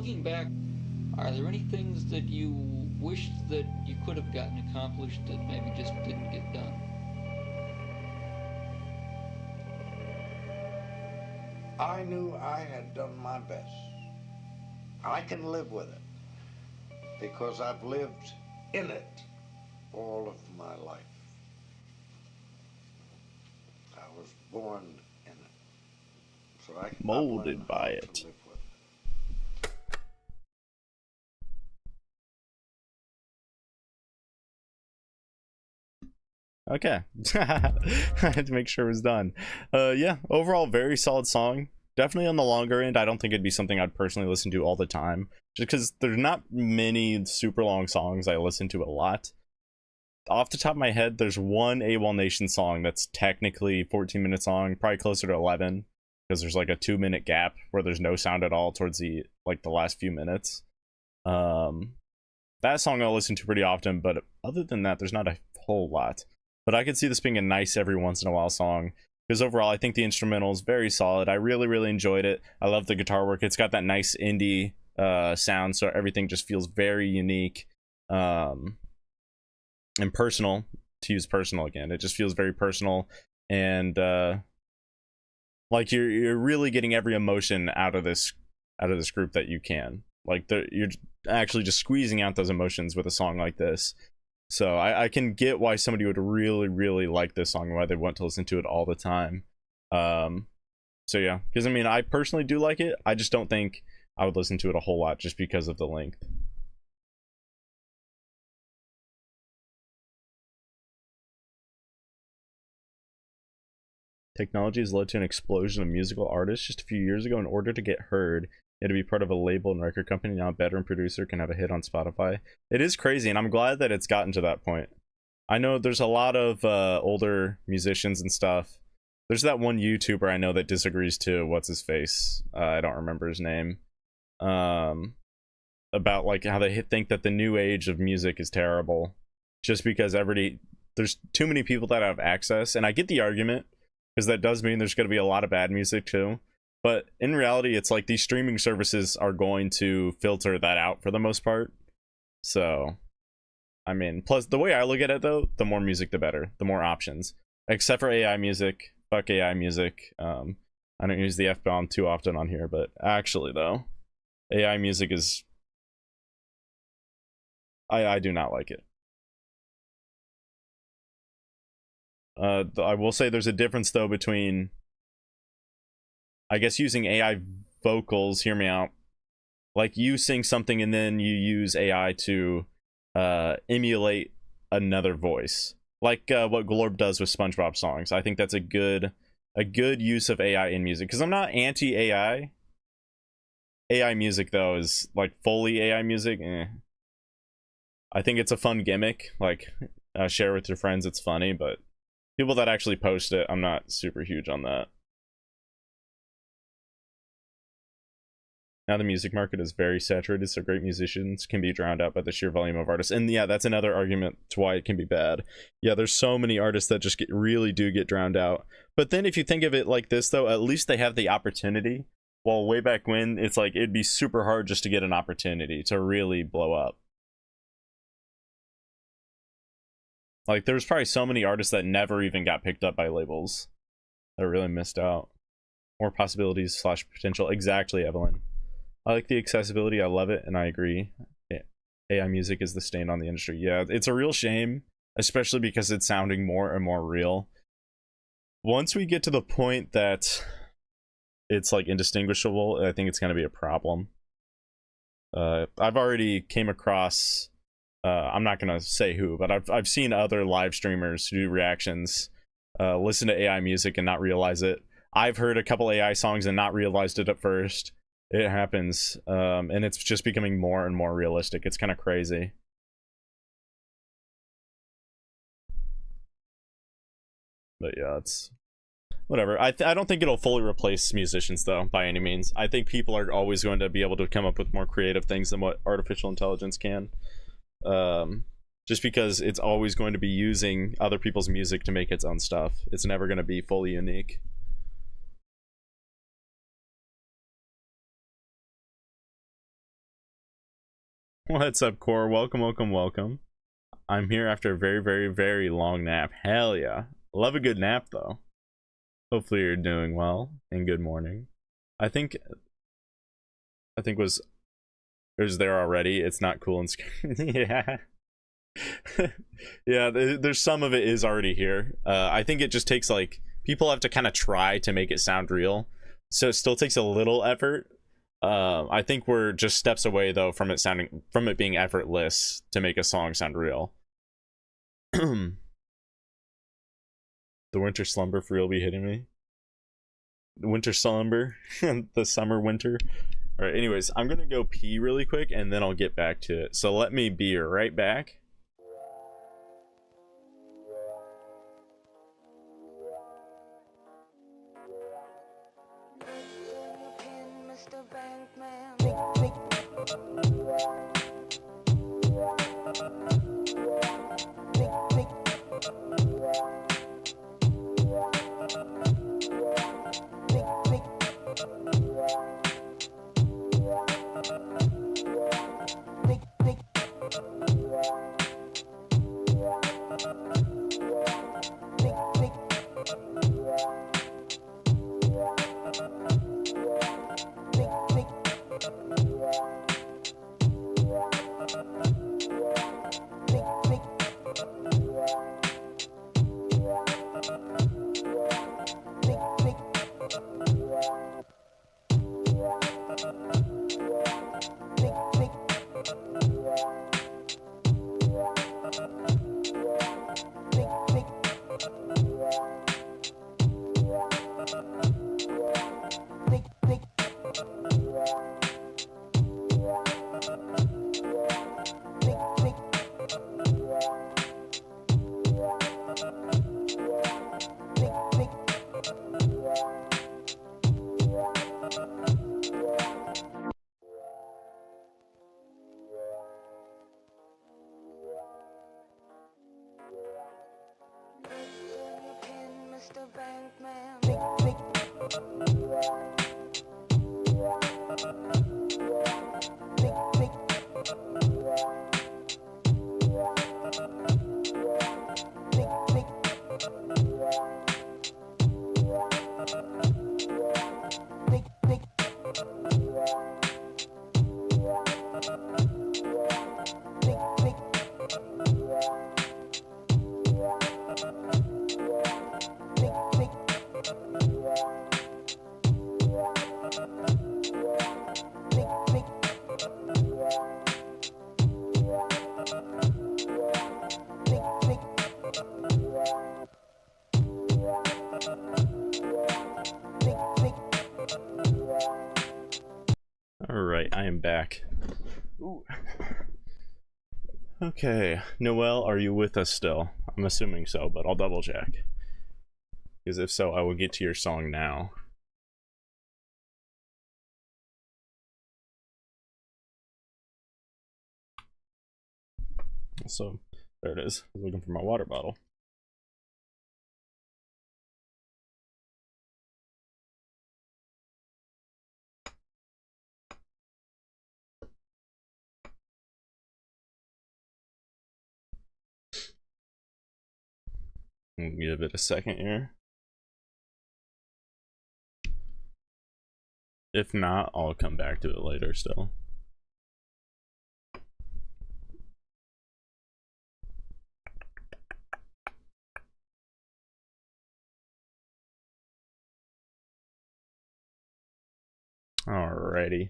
looking back, are there any things that you wished that you could have gotten accomplished that maybe just didn't get done? I knew I had done my best. I can live with it because I've lived in it all of my life. I was born in it. So I've Molded learned by how to it. live with Okay. I had to make sure it was done. Yeah, overall, very solid song. Definitely on the longer end. I don't think it'd be something I'd personally listen to all the time, just because there's not many super long songs I listen to a lot. Off the top of my head, there's one AWOL Nation song that's technically 14 minutes long, probably closer to 11, because there's like a 2-minute gap where there's no sound at all towards the last few minutes. That song I'll listen to pretty often, but other than that, there's not a whole lot. But I could see this being a nice every once in a while song, because overall I think the instrumental is very solid. I really enjoyed it. I love the guitar work. It's got that nice indie sound, so everything just feels very unique and personal, to use personal again. It just feels very personal, and like you're really getting every emotion out of this group that you can. Like you're actually just squeezing out those emotions with a song like this. So I can get why somebody would really like this song and why they want to listen to it all the time. So yeah, because I mean, I personally do like it. I just don't think I would listen to it a whole lot just because of the length. Technology has led to an explosion of musical artists just a few years ago. In order to get heard, you had to be part of a label and record company. Now a veteran producer can have a hit on Spotify. It is crazy, and I'm glad that it's gotten to that point. I know there's a lot of older musicians and stuff. There's that one YouTuber I know that disagrees to what's his face. I don't remember his name. About like how they think that the new age of music is terrible, just because there's too many people that have access. And I get the argument, because that does mean there's going to be a lot of bad music too. But in reality, it's like these streaming services are going to filter that out for the most part. So, I mean, plus the way I look at it though, the more music, the better. The more options. Except for AI music. Fuck AI music. I don't use the F-bomb too often on here, but actually though, AI music is... I do not like it. I will say there's a difference though between, I guess, using AI vocals, hear me out, like you sing something and then you use AI to emulate another voice, like what Glorb does with SpongeBob songs. I think that's a good use of AI in music, because I'm not anti-AI. AI music though is like fully AI music. I think it's a fun gimmick, like share with your friends, it's funny, but people that actually post it, I'm not super huge on that. Now the music market is very saturated, so great musicians can be drowned out by the sheer volume of artists. And yeah, that's another argument to why it can be bad. Yeah, there's so many artists that just really do get drowned out. But then if you think of it like this though, at least they have the opportunity. While way back when, it's like it'd be super hard just to get an opportunity to really blow up. Like there's probably so many artists that never even got picked up by labels that really missed out. More possibilities / potential. Exactly, Evelyn. I like the accessibility. I love it, and I agree. AI music is the stain on the industry. Yeah, it's a real shame, especially because it's sounding more and more real. Once we get to the point that it's like indistinguishable, I think it's going to be a problem. I've already came across, I'm not going to say who, but I've seen other live streamers who do reactions listen to AI music and not realize it. I've heard a couple AI songs and not realized it at first. It happens, and it's just becoming more and more realistic. It's kind of crazy. But yeah, it's whatever. I don't think it'll fully replace musicians though, by any means. I think people are always going to be able to come up with more creative things than what artificial intelligence can. Just because it's always going to be using other people's music to make its own stuff. It's never going to be fully unique. What's up, Core? Welcome, welcome, welcome. I'm here after a very, very, very long nap. Hell yeah. Love a good nap, though. Hopefully you're doing well, and good morning. I think was there already. It's not cool and scary. Yeah. Yeah, there's some of it is already here. I think it just takes, like, people have to kind of try to make it sound real. So it still takes a little effort. I think we're just steps away though from it being effortless to make a song sound real. The winter slumber for real be hitting me. The winter slumber, the summer winter. All right, anyways, I'm gonna go pee really quick and then I'll get back to it. So let me be right back. I am back. Ooh. Okay, Noel, are you with us still? I'm assuming so, but I'll double check. Because if so, I will get to your song now. So, there it is. I was looking for my water bottle. Give it a second here. If not, I'll come back to it later still. Alrighty.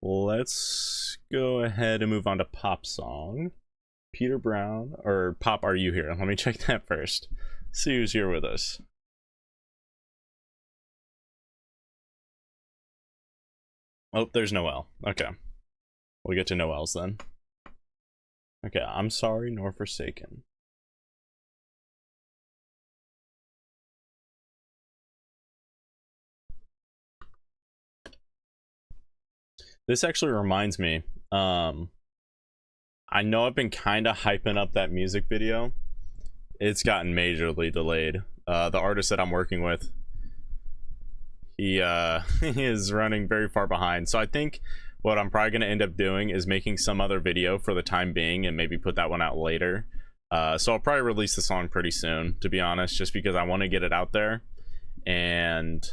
Let's go ahead and move on to Pop Song. Peter Brown, or Pop, are you here? Let me check that first. See who's here with us. Oh, there's Noel. Okay. We'll get to Noel's then. Okay, I'm sorry nor forsaken. This actually reminds me, I know I've been kind of hyping up that music video. It's gotten majorly delayed. The artist that I'm working with, he is running very far behind. So I think what I'm probably going to end up doing is making some other video for the time being and maybe put that one out later. So I'll probably release the song pretty soon, to be honest, just because I want to get it out there. And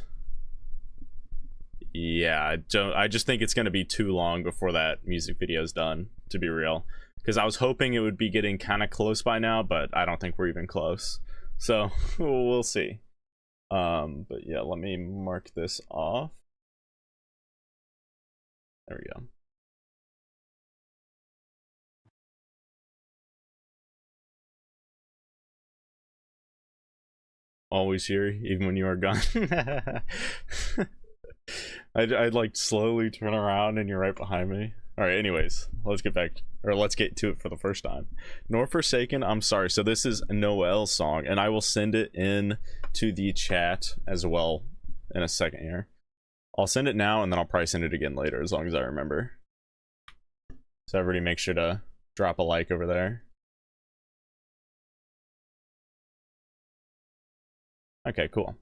yeah, I just think it's going to be too long before that music video is done, to be real, because I was hoping it would be getting kind of close by now, but I don't think we're even close, so we'll see. But yeah, let me mark this off. There we go. Always here, even when you are gone. I'd like slowly turn around and you're right behind me. All right, anyways, let's get to it for the first time. Nor Forsaken, I'm sorry. So this is Noel's song, and I will send it in to the chat as well in a second here. I'll send it now, and then I'll probably send it again later, as long as I remember. So everybody make sure to drop a like over there. Okay, cool.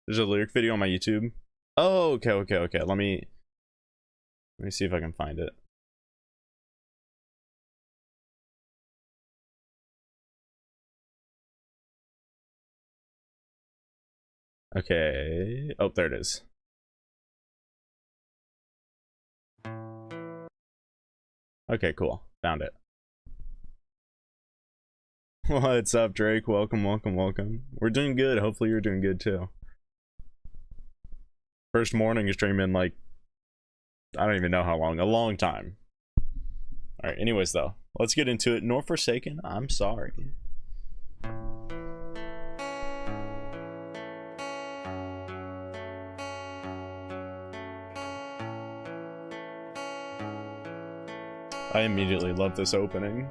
There's a lyric video on my YouTube. Oh, okay. Let me see if I can find it. Okay. Oh, there it is. Okay, cool. Found it. What's up, Drake? Welcome. We're doing good. Hopefully you're doing good too. First morning stream in like, I don't even know how long. A long time. Alright, anyways though, let's get into it. Nor Forsaken, I'm sorry. I immediately love this opening.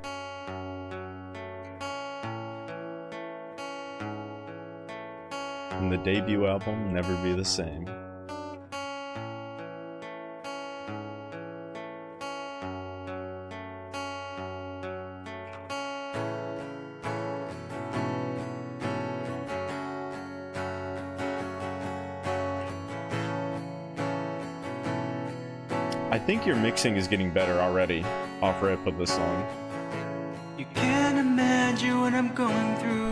And the debut album, Never Be the Same. I think your mixing is getting better already off rip of this song. You can't imagine what I'm going through,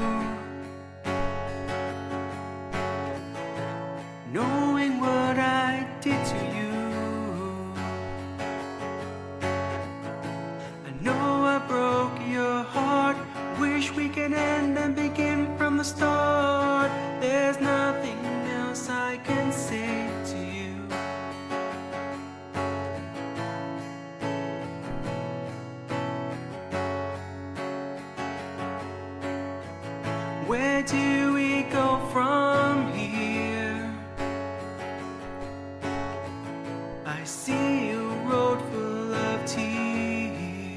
knowing what I did to you. I know I broke your heart. Wish we could end and begin from the start. There's nothing else I can say to you. Where do we go from here? I see a road full of tears,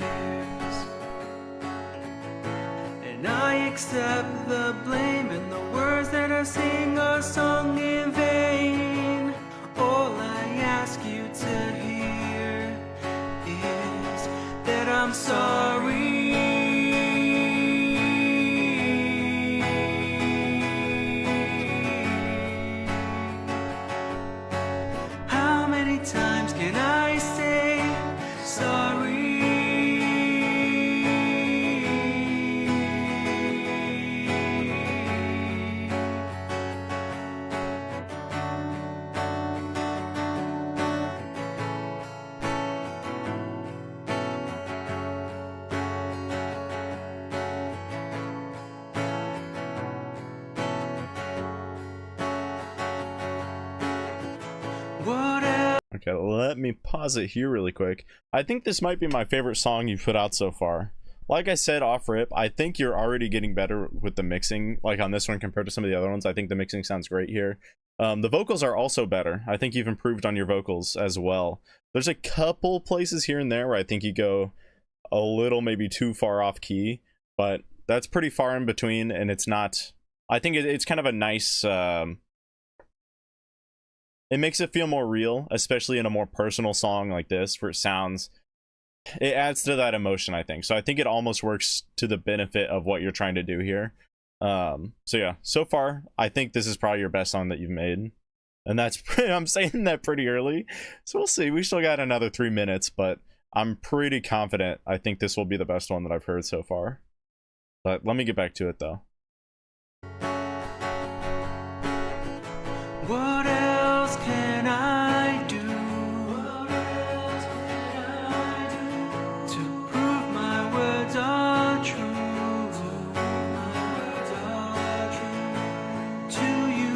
and I accept the blame, and the words that I sing are sung in vain. All I ask you to hear is that I'm sorry. Times can I say sorry? What else? Okay, let me pause it here really quick. I think this might be my favorite song you've put out so far. Like I said off rip, I think you're already getting better with the mixing, like on this one compared to some of the other ones. I think the mixing sounds great here. The vocals are also better. I think you've improved on your vocals as well. There's a couple places here and there where I think you go a little maybe too far off key, but that's pretty far in between, and it's not... I think it's kind of a nice... it makes it feel more real, especially in a more personal song like this, where it adds to that emotion, I think. So I think it almost works to the benefit of what you're trying to do here. So yeah, so far, I think this is probably your best song that you've made. And that's I'm saying that pretty early, so we'll see. We still got another 3 minutes, but I'm pretty confident I think this will be the best one that I've heard so far. But let me get back to it though. What else can I do? To prove my words are true? To you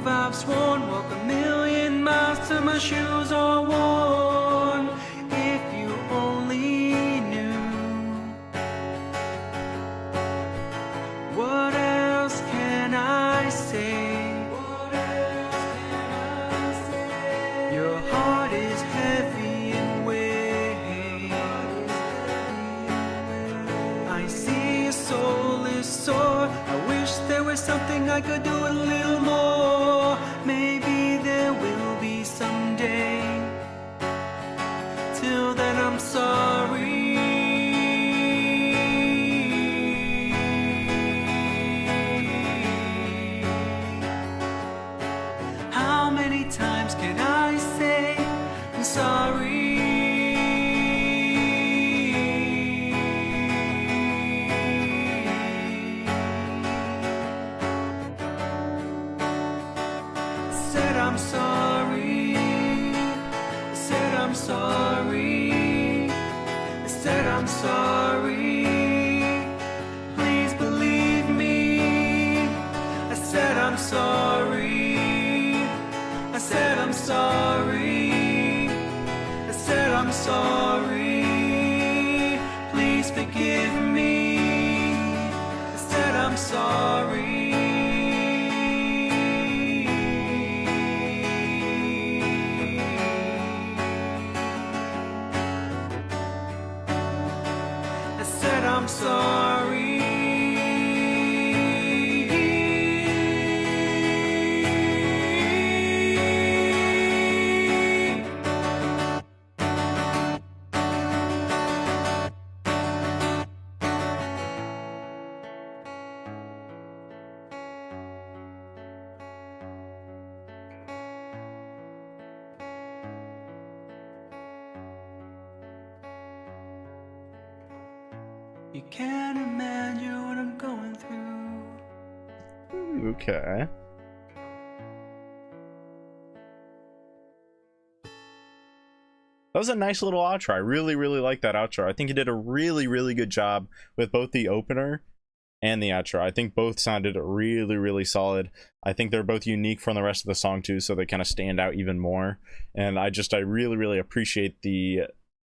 I've sworn, walk a million miles till my shoes are worn. If you only knew. What else can I say? Your heart is heavy and weight. I see your soul is sore. I wish there was something I could do a little more. Maybe there will be someday. Till then I'm sorry. How many times can I say I'm sorry? Said I'm sorry. Said I'm sorry. Said I'm sorry. Please believe me. I said I'm sorry. I said I'm sorry. I said I'm sorry. Please forgive me. I said I'm sorry. I said I'm sorry. You can't imagine what I'm going through. Okay. That was a nice little outro. I really, really like that outro. I think he did a really, really good job with both the opener and the outro. I think both sounded really, really solid. I think they're both unique from the rest of the song too, so they kind of stand out even more. And I really, really appreciate the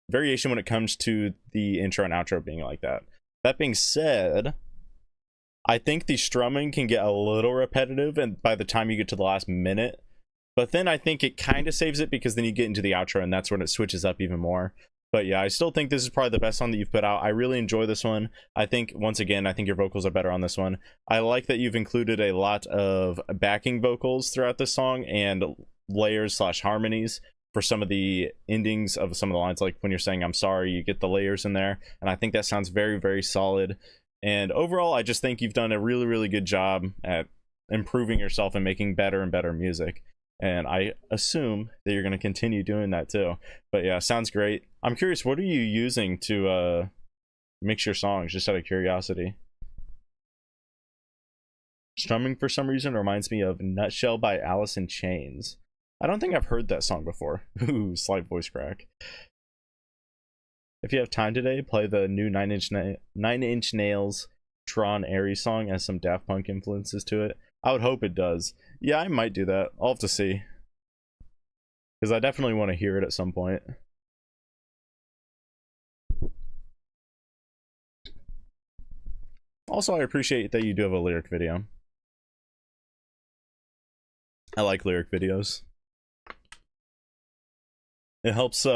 variation when it comes to the intro and outro being like that. That being said, I think the strumming can get a little repetitive and by the time you get to the last minute, but then I think it kind of saves it because then you get into the outro and that's when it switches up even more. But yeah, I still think this is probably the best song that you've put out. I really enjoy this one. I think, once again, I think your vocals are better on this one. I like that you've included a lot of backing vocals throughout this song and layers / harmonies for some of the endings of some of the lines. Like when you're saying I'm sorry, you get the layers in there, and I think that sounds very, very solid. And overall, I just think you've done a really, really good job at improving yourself and making better and better music. And I assume that you're going to continue doing that too. But yeah, sounds great. I'm curious, what are you using to mix your songs, just out of curiosity? Strumming for some reason reminds me of Nutshell by Alice in Chains. I don't think I've heard that song before. Ooh, slight voice crack. If you have time today, play the new Nine Inch Nails Tron Aries song, has some Daft Punk influences to it. I would hope it does. Yeah, I might do that. I'll have to see. Because I definitely want to hear it at some point. Also, I appreciate that you do have a lyric video. I like lyric videos. It helps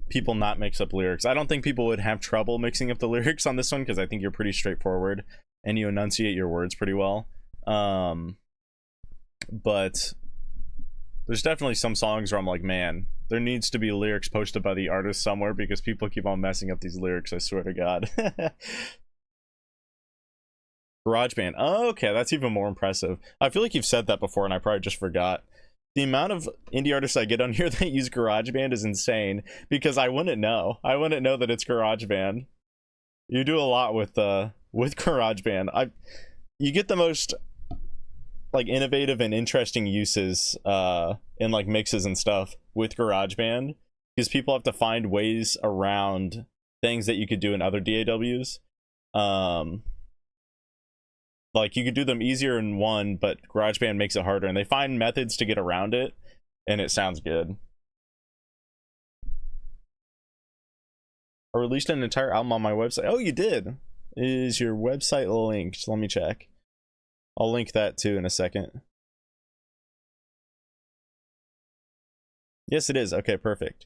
people not mix up lyrics. I don't think people would have trouble mixing up the lyrics on this one because I think you're pretty straightforward and you enunciate your words pretty well. But there's definitely some songs where I'm like, man, there needs to be lyrics posted by the artist somewhere because people keep on messing up these lyrics, I swear to God. GarageBand. Oh, okay, that's even more impressive. I feel like you've said that before and I probably just forgot. The amount of indie artists I get on here that use GarageBand is insane because I wouldn't know. I wouldn't know that it's GarageBand. You do a lot with GarageBand. You get the most like innovative and interesting uses in like mixes and stuff with GarageBand because people have to find ways around things that you could do in other DAWs. Like you could do them easier in one, but GarageBand makes it harder and they find methods to get around it and it sounds good. I released an entire album on my website. Oh, you did? Is your website linked? Let me check. I'll link that too in a second. Yes, it is. Okay, perfect.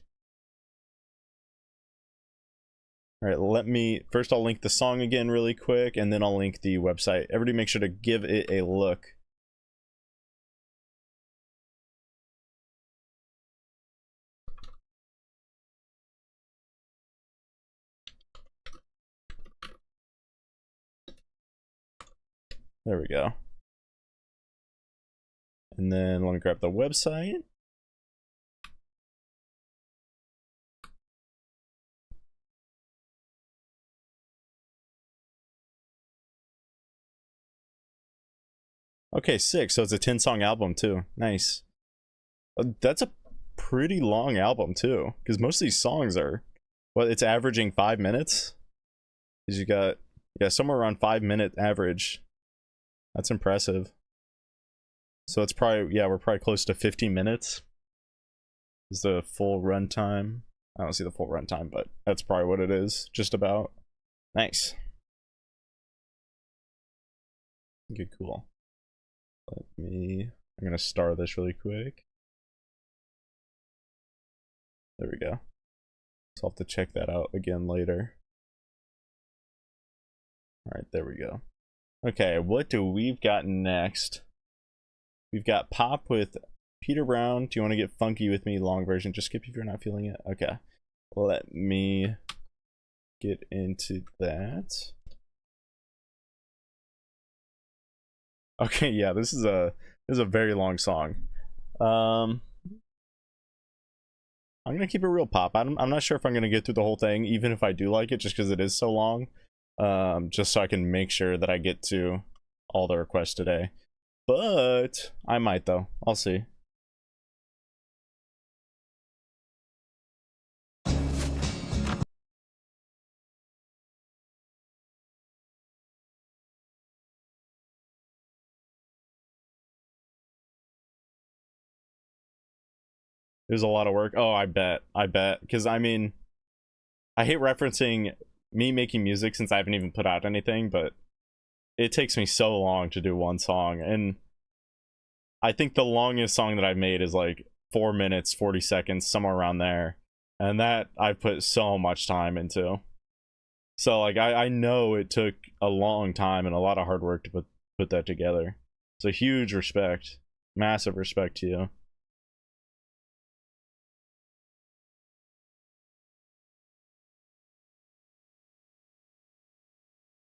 All right, first I'll link the song again really quick, and then I'll link the website. Everybody make sure to give it a look. There we go. And then let me grab the website. Okay, sick. So it's a 10-song album too. Nice. That's a pretty long album too, because most of these songs are, well, it's averaging 5 minutes. Because you got, yeah, somewhere around 5-minute average. That's impressive. So it's probably, yeah, we're probably close to 50 minutes. Is the full runtime? I don't see the full runtime, but that's probably what it is. Just about. Nice. Okay, cool. I'm gonna star this really quick. There we go. So I'll have to check that out again later. Alright, there we go. Okay, what do we've got next? We've got Pop with Peter Brown. Do you want to get funky with me? Long version. Just skip if you're not feeling it. Okay. Let me get into that. Okay, yeah, this is a very long song. I'm gonna keep it real pop. I'm not sure if I'm gonna get through the whole thing, even if I do like it, just because it is so long. Just so I can make sure that I get to all the requests today. But I might though. I'll see. There's a lot of work. Oh, I bet. Because I mean, I hate referencing me making music since I haven't even put out anything, but it takes me so long to do one song. And I think the longest song that I've made is like 4 minutes, 40 seconds, somewhere around there. And that I put so much time into. So like, I know it took a long time and a lot of hard work to put that together. So huge respect, massive respect to you.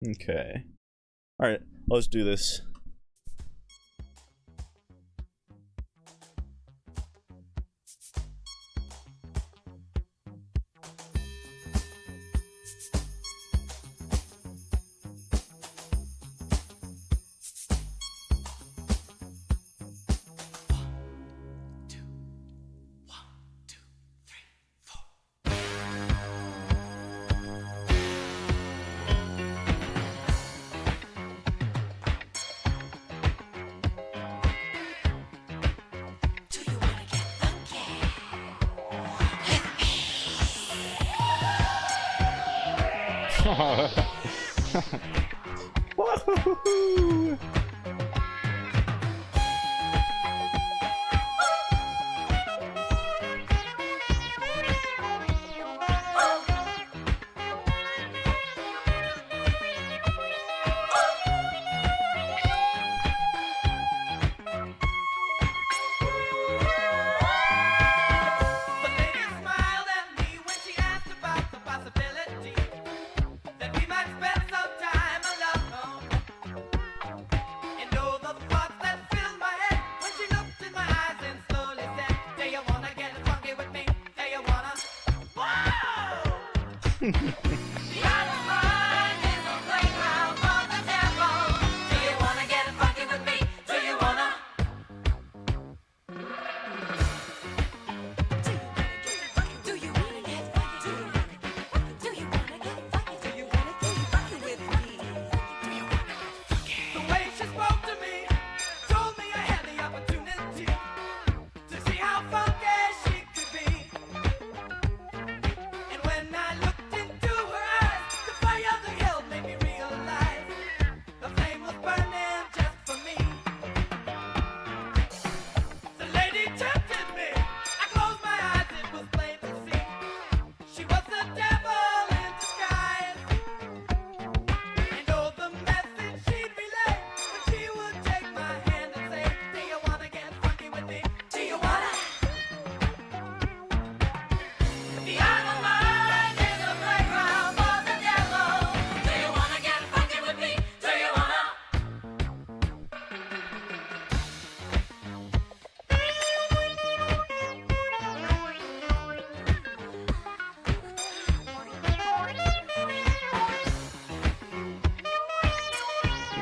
Okay. Alright, let's do this. Woohoo!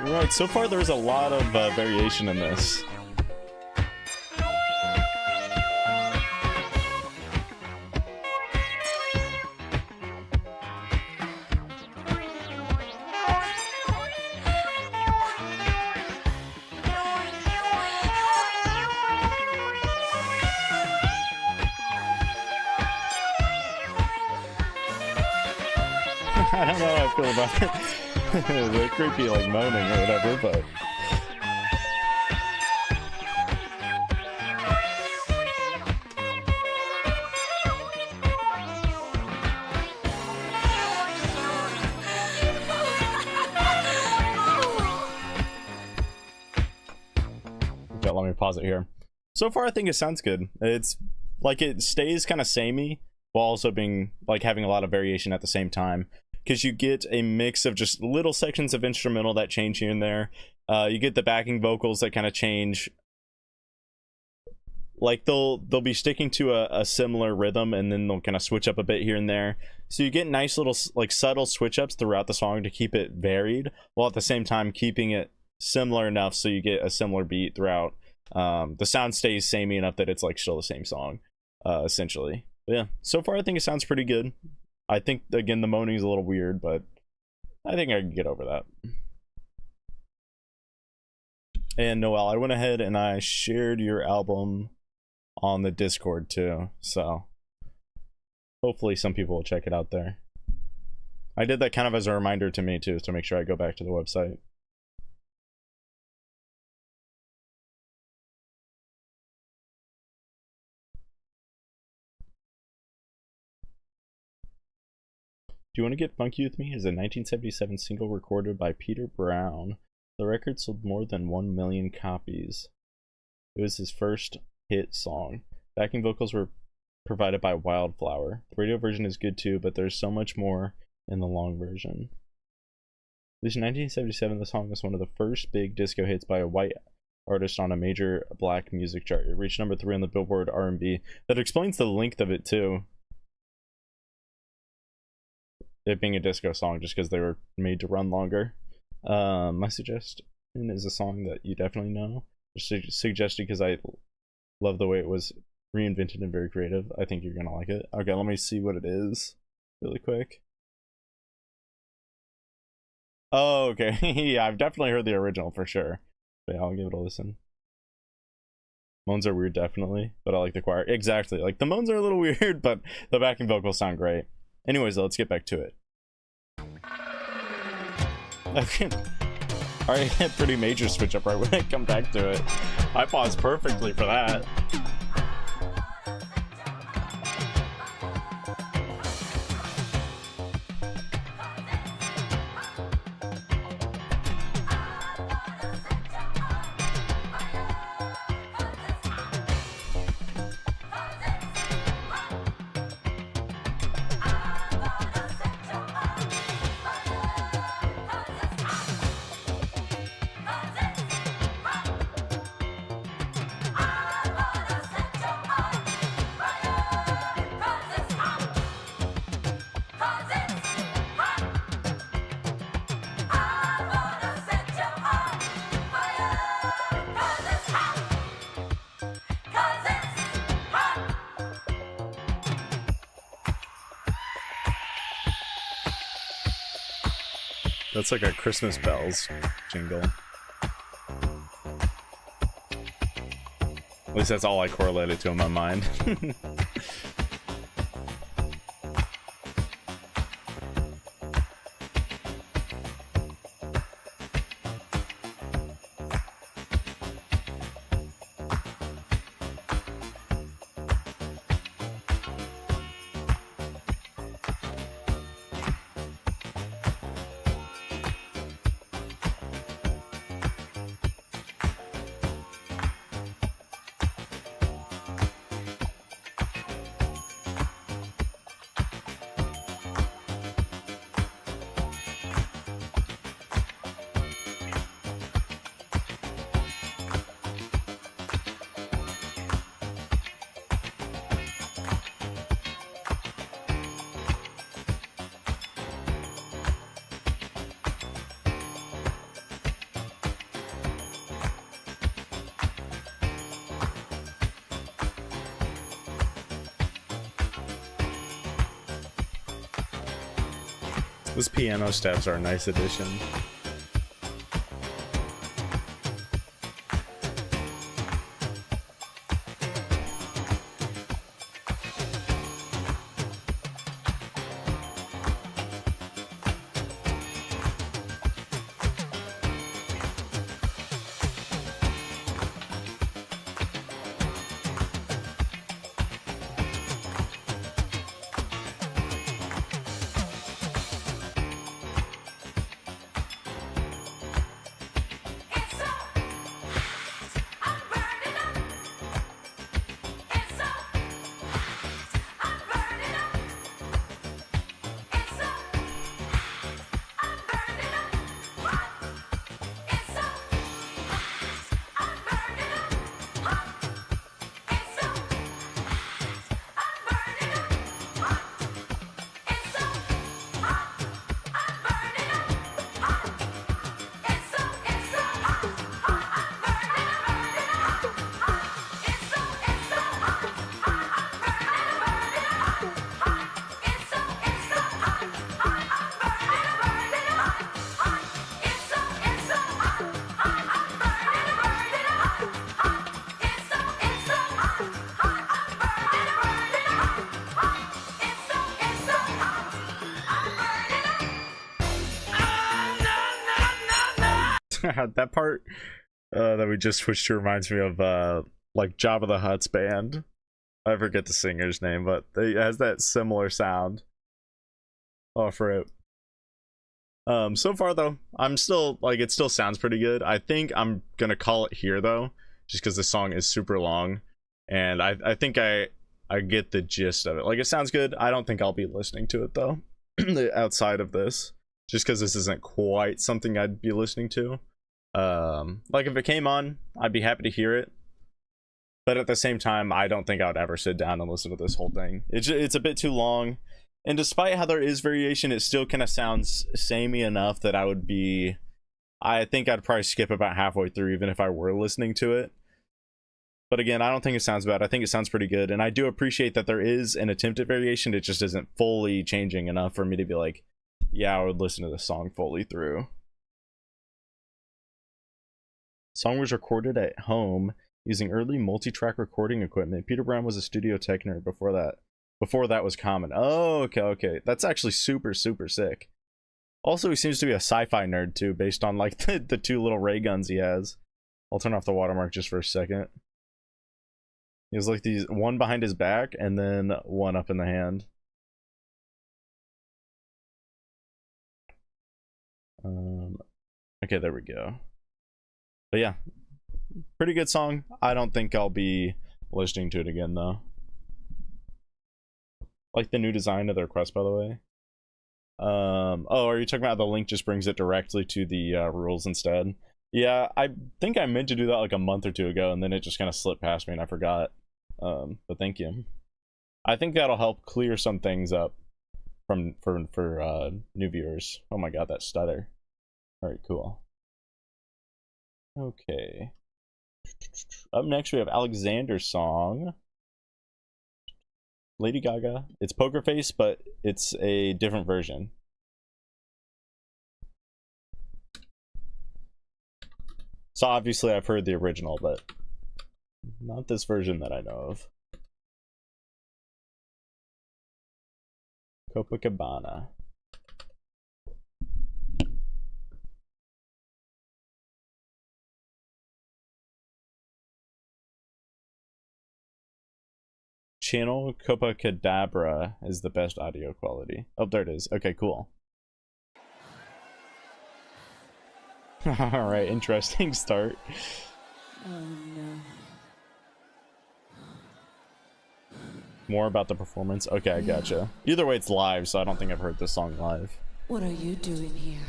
Right, so far there's a lot of variation in this. I don't know how I feel about it. They're creepy, like moaning or whatever, but okay, let me pause it here. So far, I think it sounds good. It's like it stays kind of samey while also being like having a lot of variation at the same time. Because you get a mix of just little sections of instrumental that change here and there. You get the backing vocals that kind of change. Like they'll be sticking to a similar rhythm, and then they'll kind of switch up a bit here and there. So you get nice little like subtle switch ups throughout the song to keep it varied, while at the same time keeping it similar enough so you get a similar beat throughout. The sound stays samey enough that it's like still the same song, essentially. But yeah, so far I think it sounds pretty good. I think, again, the moaning is a little weird, but I think I can get over that. And Noel, I went ahead and I shared your album on the Discord too, so hopefully some people will check it out there. I did that kind of as a reminder to me too, to make sure I go back to the website. Do You Want to Get Funky With Me is a 1977 single recorded by Peter Brown. The record sold more than 1 million copies. It was his first hit song. Backing vocals were provided by Wildflower. The radio version is good too, but there's so much more in the long version. Released in 1977, the song was one of the first big disco hits by a white artist on a major black music chart. It reached number 3 on the Billboard R&B. That explains the length of it too. It being a disco song, just because they were made to run longer. My suggestion is a song that you definitely know. Just suggested because I love the way it was reinvented and very creative. I think you're gonna like it. Okay, let me see what it is really quick. Oh, okay. Yeah, I've definitely heard the original for sure. But yeah, I'll give it a listen. Moans are weird, definitely, but I like the choir. Exactly. Like, the moans are a little weird, but the backing vocals sound great. Anyways, let's get back to it. Alright, hit pretty major switch up right when I come back to it. I paused perfectly for that. That's like a Christmas bells jingle. At least that's all I correlated to in my mind. Those piano steps are a nice addition. That part that we just switched to reminds me of like Jabba the Hutt's band. I forget the singer's name, but it has that similar sound. Oh, for it. So far though, I'm still like, it still sounds pretty good. I think I'm gonna call it here though, just because the song is super long, and I think I get the gist of it. Like, it sounds good. I don't think I'll be listening to it though, outside of this, just because this isn't quite something I'd be listening to. Like, if it came on, I'd be happy to hear it, but at the same time, I don't think I would ever sit down and listen to this whole thing. It's a bit too long, and despite how there is variation, it still kind of sounds samey enough that I think I'd probably skip about halfway through even if I were listening to it. But again, I don't think it sounds bad. I think it sounds pretty good, and I do appreciate that there is an attempt at variation. It just isn't fully changing enough for me to be like, yeah, I would listen to the song fully through. Song was recorded at home using early multi-track recording equipment. Peter Brown was a studio tech nerd before that was common. Oh, okay. That's actually super sick. Also, he seems to be a sci-fi nerd too, based on like the two little ray guns he has. I'll turn off the watermark just for a second. He has like these, one behind his back and then one up in the hand. Okay, there we go. But yeah, pretty good song. I don't think I'll be listening to it again though. Like the new design of their quest, by the way. Oh, are you talking about the link just brings it directly to the rules instead? Yeah, I think I meant to do that like a month or two ago, and then it just kind of slipped past me and I forgot. But thank you. I think that'll help clear some things up for new viewers. Oh my god, that stutter. All right, cool. Okay. Up next, we have Alexander's song. Lady Gaga. It's Poker Face, but it's a different version. So obviously I've heard the original, but not this version that I know of. Copacabana. Channel Copacabra is the best audio quality. Oh, there it is. Okay, cool. Alright, interesting start. Oh no. More about the performance. Okay, I gotcha. Either way, it's live, so I don't think I've heard this song live. What are you doing here?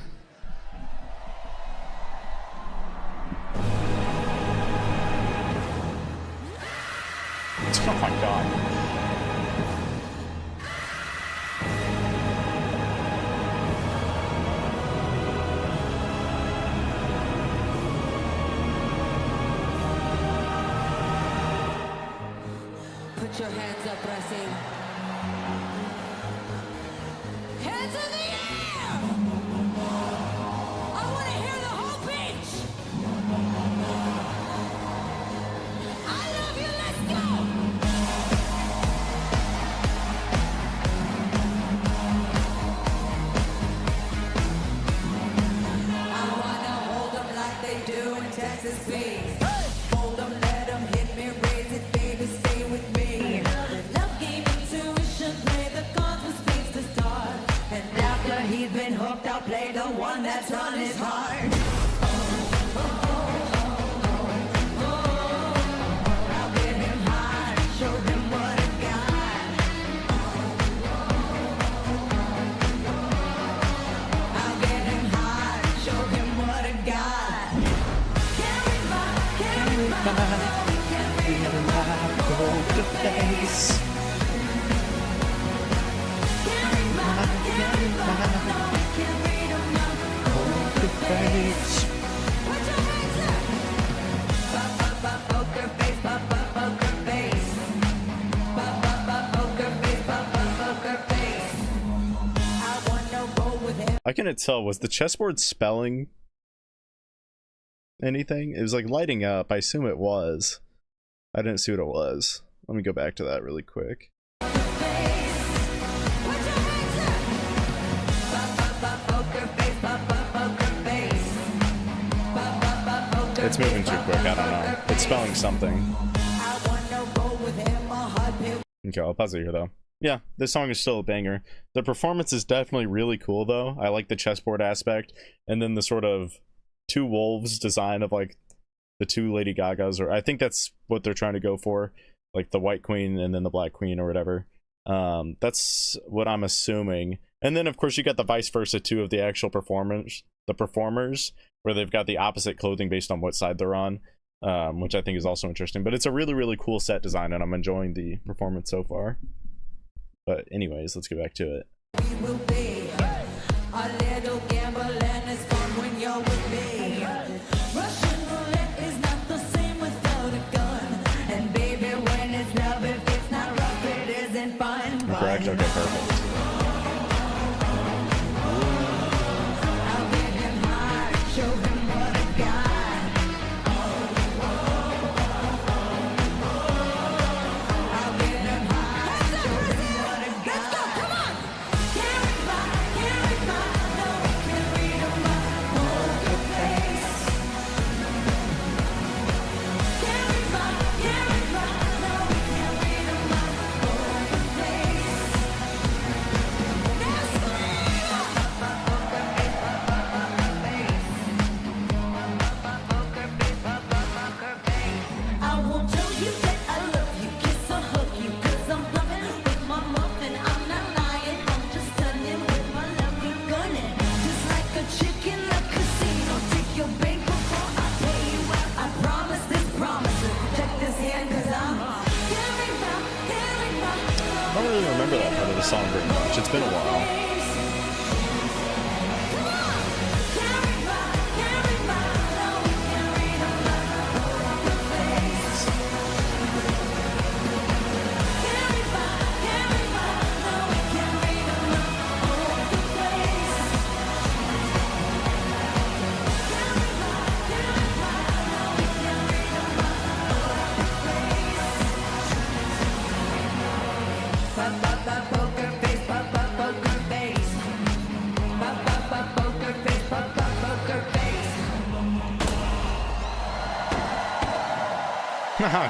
Oh my god. Put your hands up, Brasil. Hands in the air! I want to hear the whole beach! I love you, let's go! I want to hold them like they do in Texas Beach. Hold them, let them hit me, raise it, baby, stay with me. Love game, intuition, play the cards with space to start. And after he's been hooked, I'll play the one that's on his heart. I'll get him high, show him what I got. I'll get him high, show him what I got. Carry Poker face. I couldn't tell, was the chessboard spelling anything? It was like lighting up. I assume it was. I didn't see what it was. Let me go back to that really quick. It's moving too quick, I don't know. It's spelling something. Okay, I'll pause it here though. Yeah, this song is still a banger. The performance is definitely really cool though. I like the chessboard aspect, and then the sort of two wolves design of like the two Lady Gagas, or I think that's what they're trying to go for, like the White Queen and then the Black Queen or whatever. That's what I'm assuming. And then of course you got the vice versa too of the actual performers, where they've got the opposite clothing based on what side they're on, which I think is also interesting. But it's a really, really cool set design, and I'm enjoying the performance so far. But anyways, let's get back to it. We will be a little gamble, and it's fun when you're with me. Russian roulette is not the same without a gun. And baby, when it's love, if it's not rough, it isn't fun. Correct? Okay, perfect. I'll get him high, show him what I got. I'll get him high, show him what I got. Let's go, come on! Carry my, no, carry my poker face. Carry my, no, carry my poker face. That's I won't tell you that I love you, kiss or hug you, 'cause I'm bluffing with my muffin. I'm not lying, I'm just stunning with my lovely gunning. Just like a chick in a casino, take your bank before I pay you out. I promise this promise. Check this hand, 'cause I'm carry my, I don't really remember that part of the song very much. It's been a while.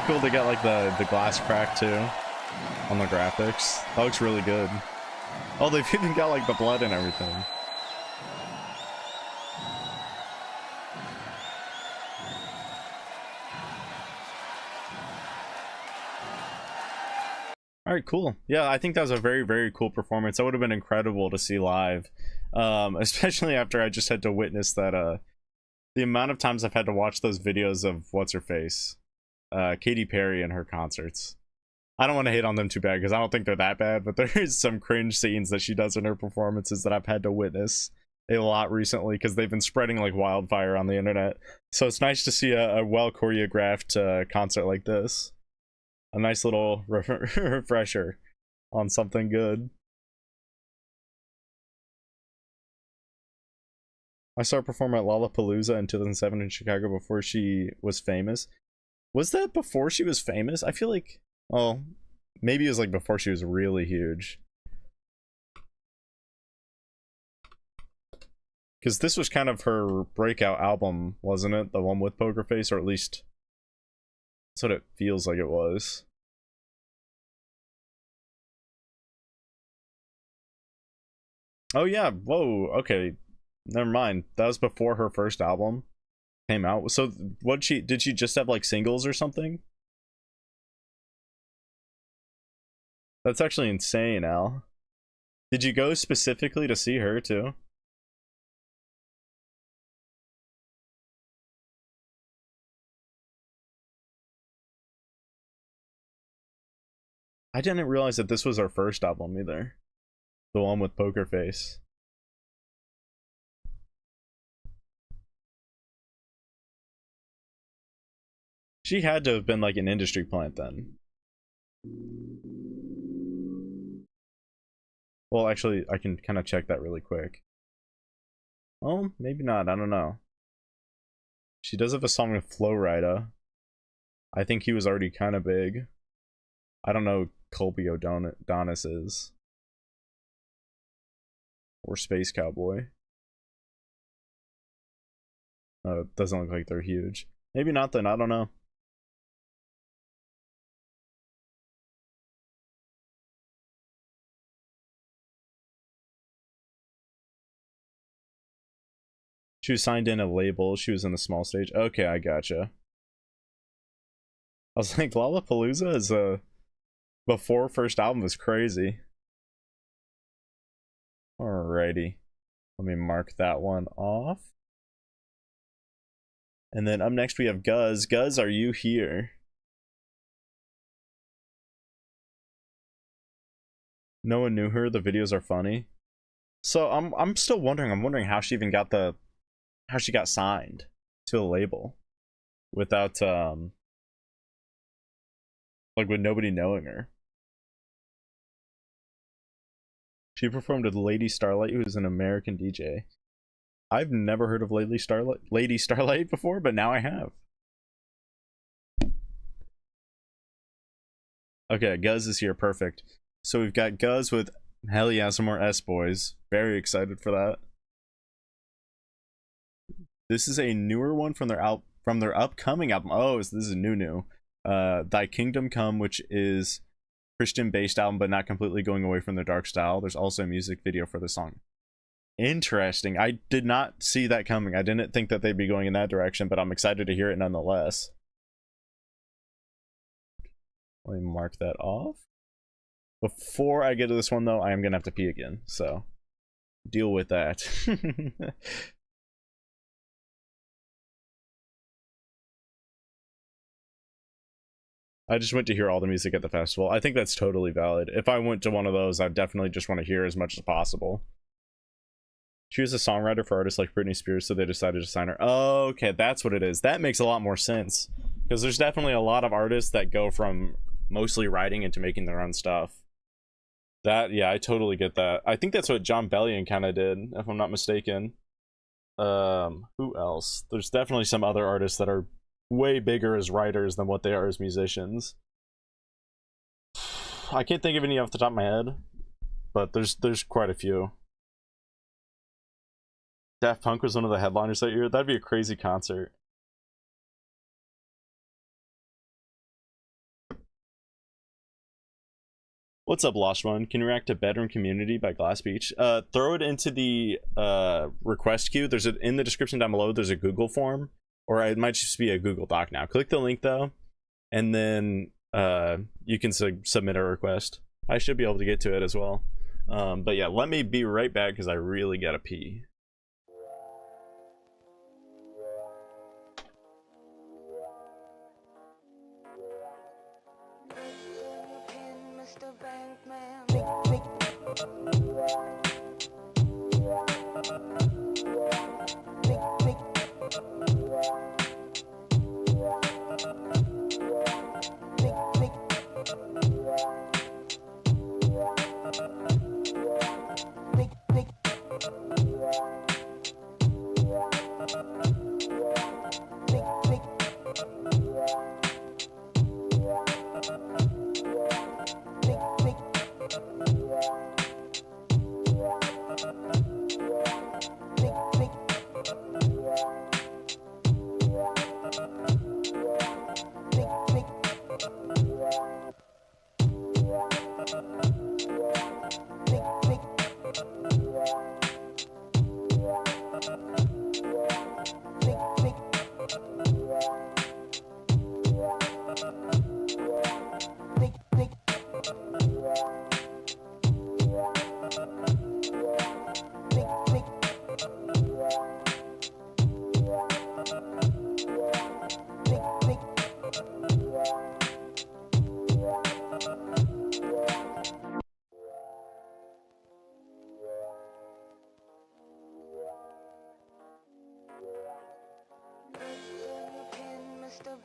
Cool, they got like the glass crack too on the graphics. That looks really good. Oh, they've even got like the blood and everything. All right, cool. Yeah, I think that was a very, very cool performance. That would have been incredible to see live, especially after I just had to witness that. The amount of times I've had to watch those videos of what's her face, Katy Perry and her concerts. I don't want to hate on them too bad because I don't think they're that bad, but there is some cringe scenes that she does in her performances that I've had to witness a lot recently because they've been spreading like wildfire on the internet. So it's nice to see a well choreographed concert like this. A nice little refresher on something good. I saw her perform at Lollapalooza in 2007 in Chicago before she was famous. Was that before she was famous? I feel like, oh, maybe it was like before she was really huge. Because this was kind of her breakout album, wasn't it? The one with Poker Face, or at least that's what it feels like it was. Oh yeah, whoa, okay. Never mind. That was before her first album came out. So what did she just have like singles or something? That's actually insane, Al. Did you go specifically to see her too? I didn't realize that this was her first album either. The one with Poker Face. She had to have been like an industry plant then. Well, actually, I can kind of check that really quick. Oh, maybe not. I don't know. She does have a song with Flo Rida. I think he was already kind of big. I don't know who Colby O'Donis is. Or Space Cowboy. Oh, it doesn't look like they're huge. Maybe not then, I don't know. She was signed in a label. She was in the small stage. Okay, I gotcha. I was like, Lollapalooza is before first album was crazy. Alrighty. Let me mark that one off. And then up next we have Guz. Guz, are you here? No one knew her. The videos are funny. So I'm still wondering. I'm wondering how she even got how she got signed to a label without like with nobody knowing her. She performed with Lady Starlight, who is an American DJ. I've never heard of Lady Starlight before, but now I have. Okay, Guz is here, perfect. So we've got Guz with hell yeah, some more S-Boys. Very excited for that. This is a newer one from their upcoming album. Oh, this is a new. Thy Kingdom Come, which is Christian-based album, but not completely going away from their dark style. There's also a music video for the song. Interesting. I did not see that coming. I didn't think that they'd be going in that direction, but I'm excited to hear it nonetheless. Let me mark that off. Before I get to this one, though, I am going to have to pee again, so deal with that. I just went to hear all the music at the festival. I think that's totally valid. If I went to one of those, I'd definitely just want to hear as much as possible. She was a songwriter for artists like Britney Spears, so they decided to sign her. Oh, okay, that's what it is. That makes a lot more sense. Because there's definitely a lot of artists that go from mostly writing into making their own stuff. That, yeah, I totally get that. I think that's what Jon Bellion kind of did, if I'm not mistaken. Who else? There's definitely some other artists that are way bigger as writers than what they are as musicians. I can't think of any off the top of my head, but there's quite a few. Daft Punk was one of the headliners that year. That'd be a crazy concert. What's up, Lost One? Can you react to Bedroom Community by Glass Beach? Throw it into the request queue. There's in the description down below. There's a Google form, or it might just be a Google Doc now. Click the link though, and then you can submit a request. I should be able to get to it as well. But yeah, let me be right back because I really gotta pee. Mr. Bankman. Mr.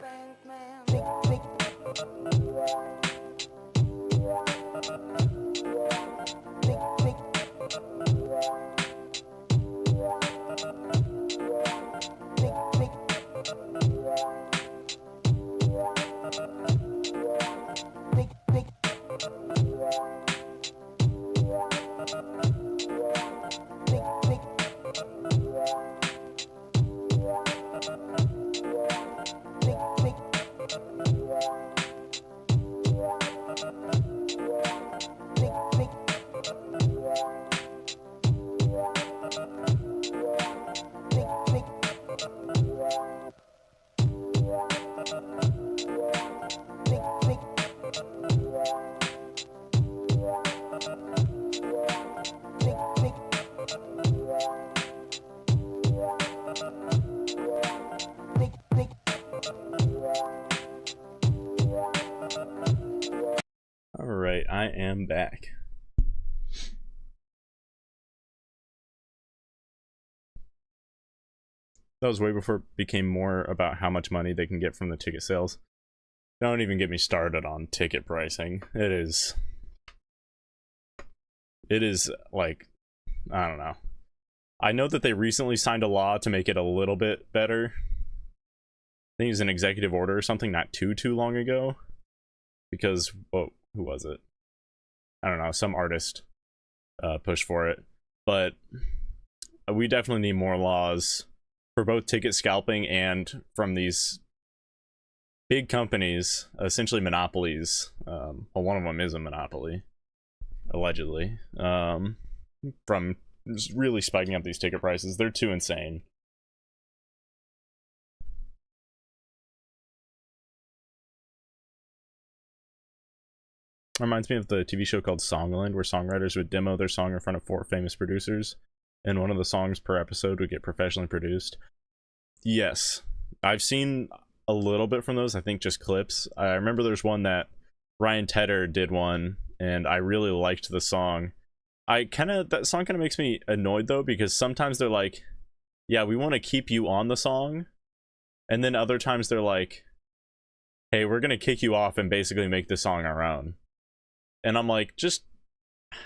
All right, I am back. That was way before it became more about how much money they can get from the ticket sales. Don't even get me started on ticket pricing. It is like, I don't know. I know that they recently signed a law to make it a little bit better. I think it was an executive order or something not too long ago. Because, who was it? I don't know, some artist pushed for it. But we definitely need more laws for both ticket scalping and from these big companies, essentially monopolies. Well, one of them is a monopoly, allegedly, from just really spiking up these ticket prices. They're too insane. Reminds me of the TV show called Songland, where songwriters would demo their song in front of 4 famous producers, and one of the songs per episode would get professionally produced. Yes, I've seen a little bit from those. I think just clips. I remember there's one that Ryan Tedder did one, and I really liked the song. That song kind of makes me annoyed though, because sometimes they're like, yeah, we want to keep you on the song, and then other times they're like, hey, we're gonna kick you off and basically make the song our own. And I'm like, just,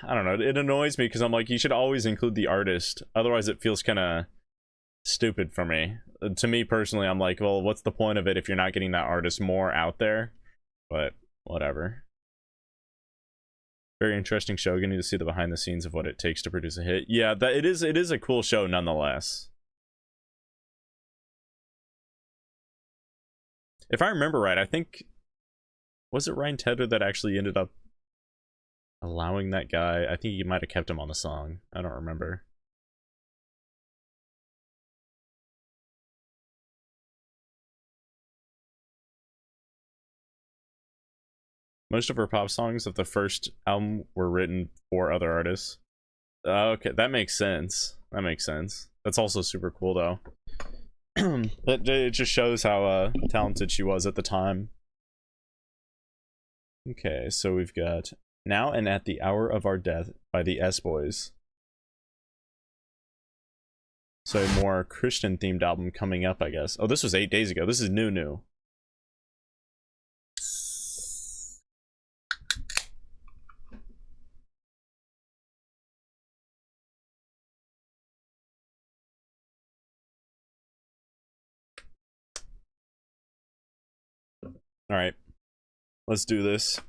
I don't know, it annoys me because I'm like, you should always include the artist, otherwise it feels kind of stupid for me. To me personally, I'm like, well, what's the point of it if you're not getting that artist more out there? But whatever. Very interesting show. Gonna need to see the behind the scenes of what it takes to produce a hit. Yeah, it is a cool show nonetheless. If I remember right, I think, was it Ryan Tedder that actually ended up Allowing that guy, I think you might have kept him on the song. I don't remember. Most of her pop songs of the first album were written for other artists. Okay, that makes sense. That makes sense. That's also super cool, though. It just shows how talented she was at the time. Okay, so we've got Now and At the Hour of Our Death by the S-Boys. So a more Christian-themed album coming up, I guess. Oh, this was 8 days ago. This is new. All right, let's do this.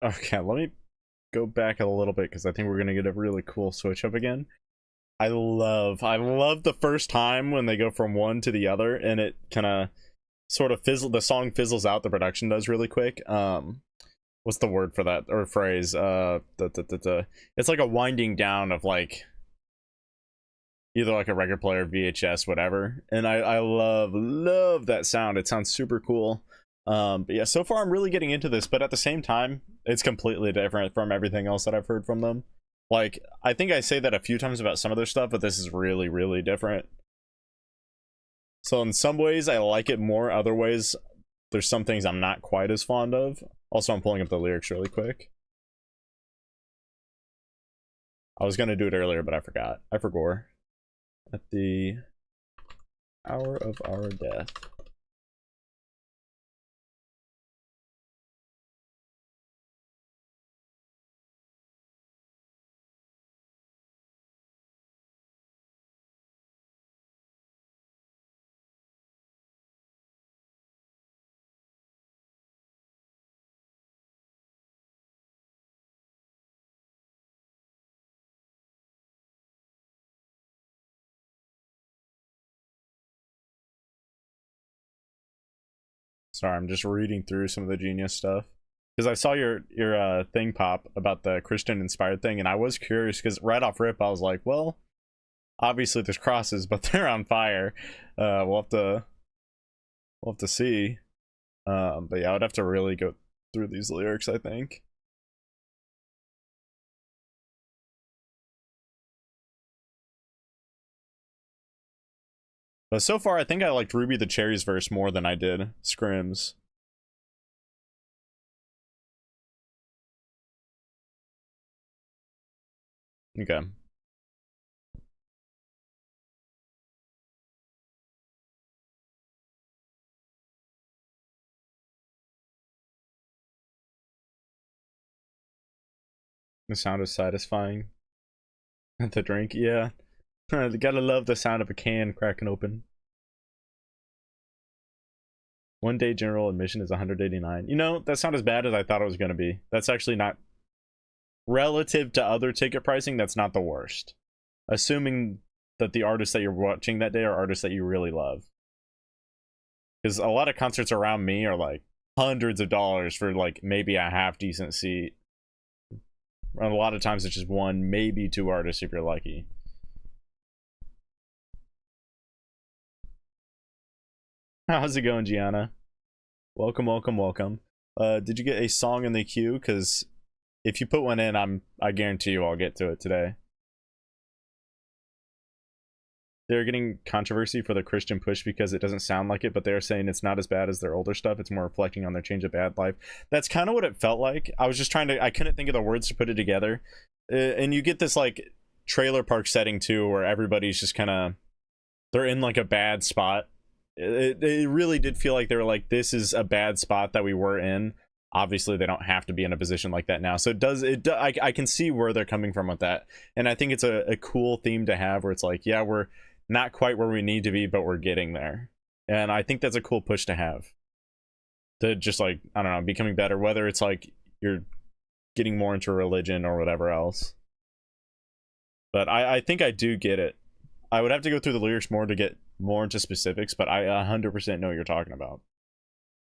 Okay, let me go back a little bit because I think we're gonna get a really cool switch up again. I love the first time when they go from one to the other and it kind of sort of the song fizzles out, the production does really quick. What's the word for that, or phrase? It's like a winding down of like either like a record player, VHS, whatever. And I love that sound. It sounds super cool. But yeah, so far I'm really getting into this, but at the same time it's completely different from everything else that I've heard from them. Like, I think I say that a few times about some of their stuff, but this is really different. So in some ways I like it more, other ways there's some things I'm not quite as fond of. Also, I'm pulling up the lyrics really quick. I was gonna do it earlier, but I forgot. I forgot. At the hour of our death. Sorry, I'm just reading through some of the Genius stuff. because I saw your thing pop about the Christian inspired thing, and I was curious because right off rip I was like, well, obviously there's crosses, but they're on fire. We'll have to see. But yeah, I would have to really go through these lyrics, I think. But so far, I think I liked Ruby the Cherry's verse more than I did Scrim's. Okay. The sound is satisfying. The drink, yeah. You gotta love the sound of a can cracking open. One day general admission is 189. You know, that's not as bad as I thought it was gonna be. That's actually not, relative to other ticket pricing, that's not the worst. Assuming that the artists that you're watching that day are artists that you really love. Because a lot of concerts around me are like hundreds of dollars for like maybe a half decent seat. And a lot of times it's just one, maybe two artists if you're lucky. How's it going, Gianna? Welcome, welcome, welcome. Did you get a song in the queue? Because if you put one in, I guarantee you I'll get to it today. They're getting controversy for the Christian push because it doesn't sound like it, but they're saying it's not as bad as their older stuff. It's more reflecting on their change of bad life. That's kind of what it felt like. I was just I couldn't think of the words to put it together. And you get this like trailer park setting too, where everybody's just kind of, they're in like a bad spot. It really did feel like they were like, this is a bad spot that we were in. Obviously they don't have to be in a position like that now, so I can see where they're coming from with that, and I think it's a cool theme to have, where it's like, yeah, we're not quite where we need to be, but we're getting there. And I think that's a cool push to have, to just like, I don't know, becoming better, whether it's like you're getting more into religion or whatever else. But I think I do get it. I would have to go through the lyrics more to get more into specifics, but I 100% know what you're talking about.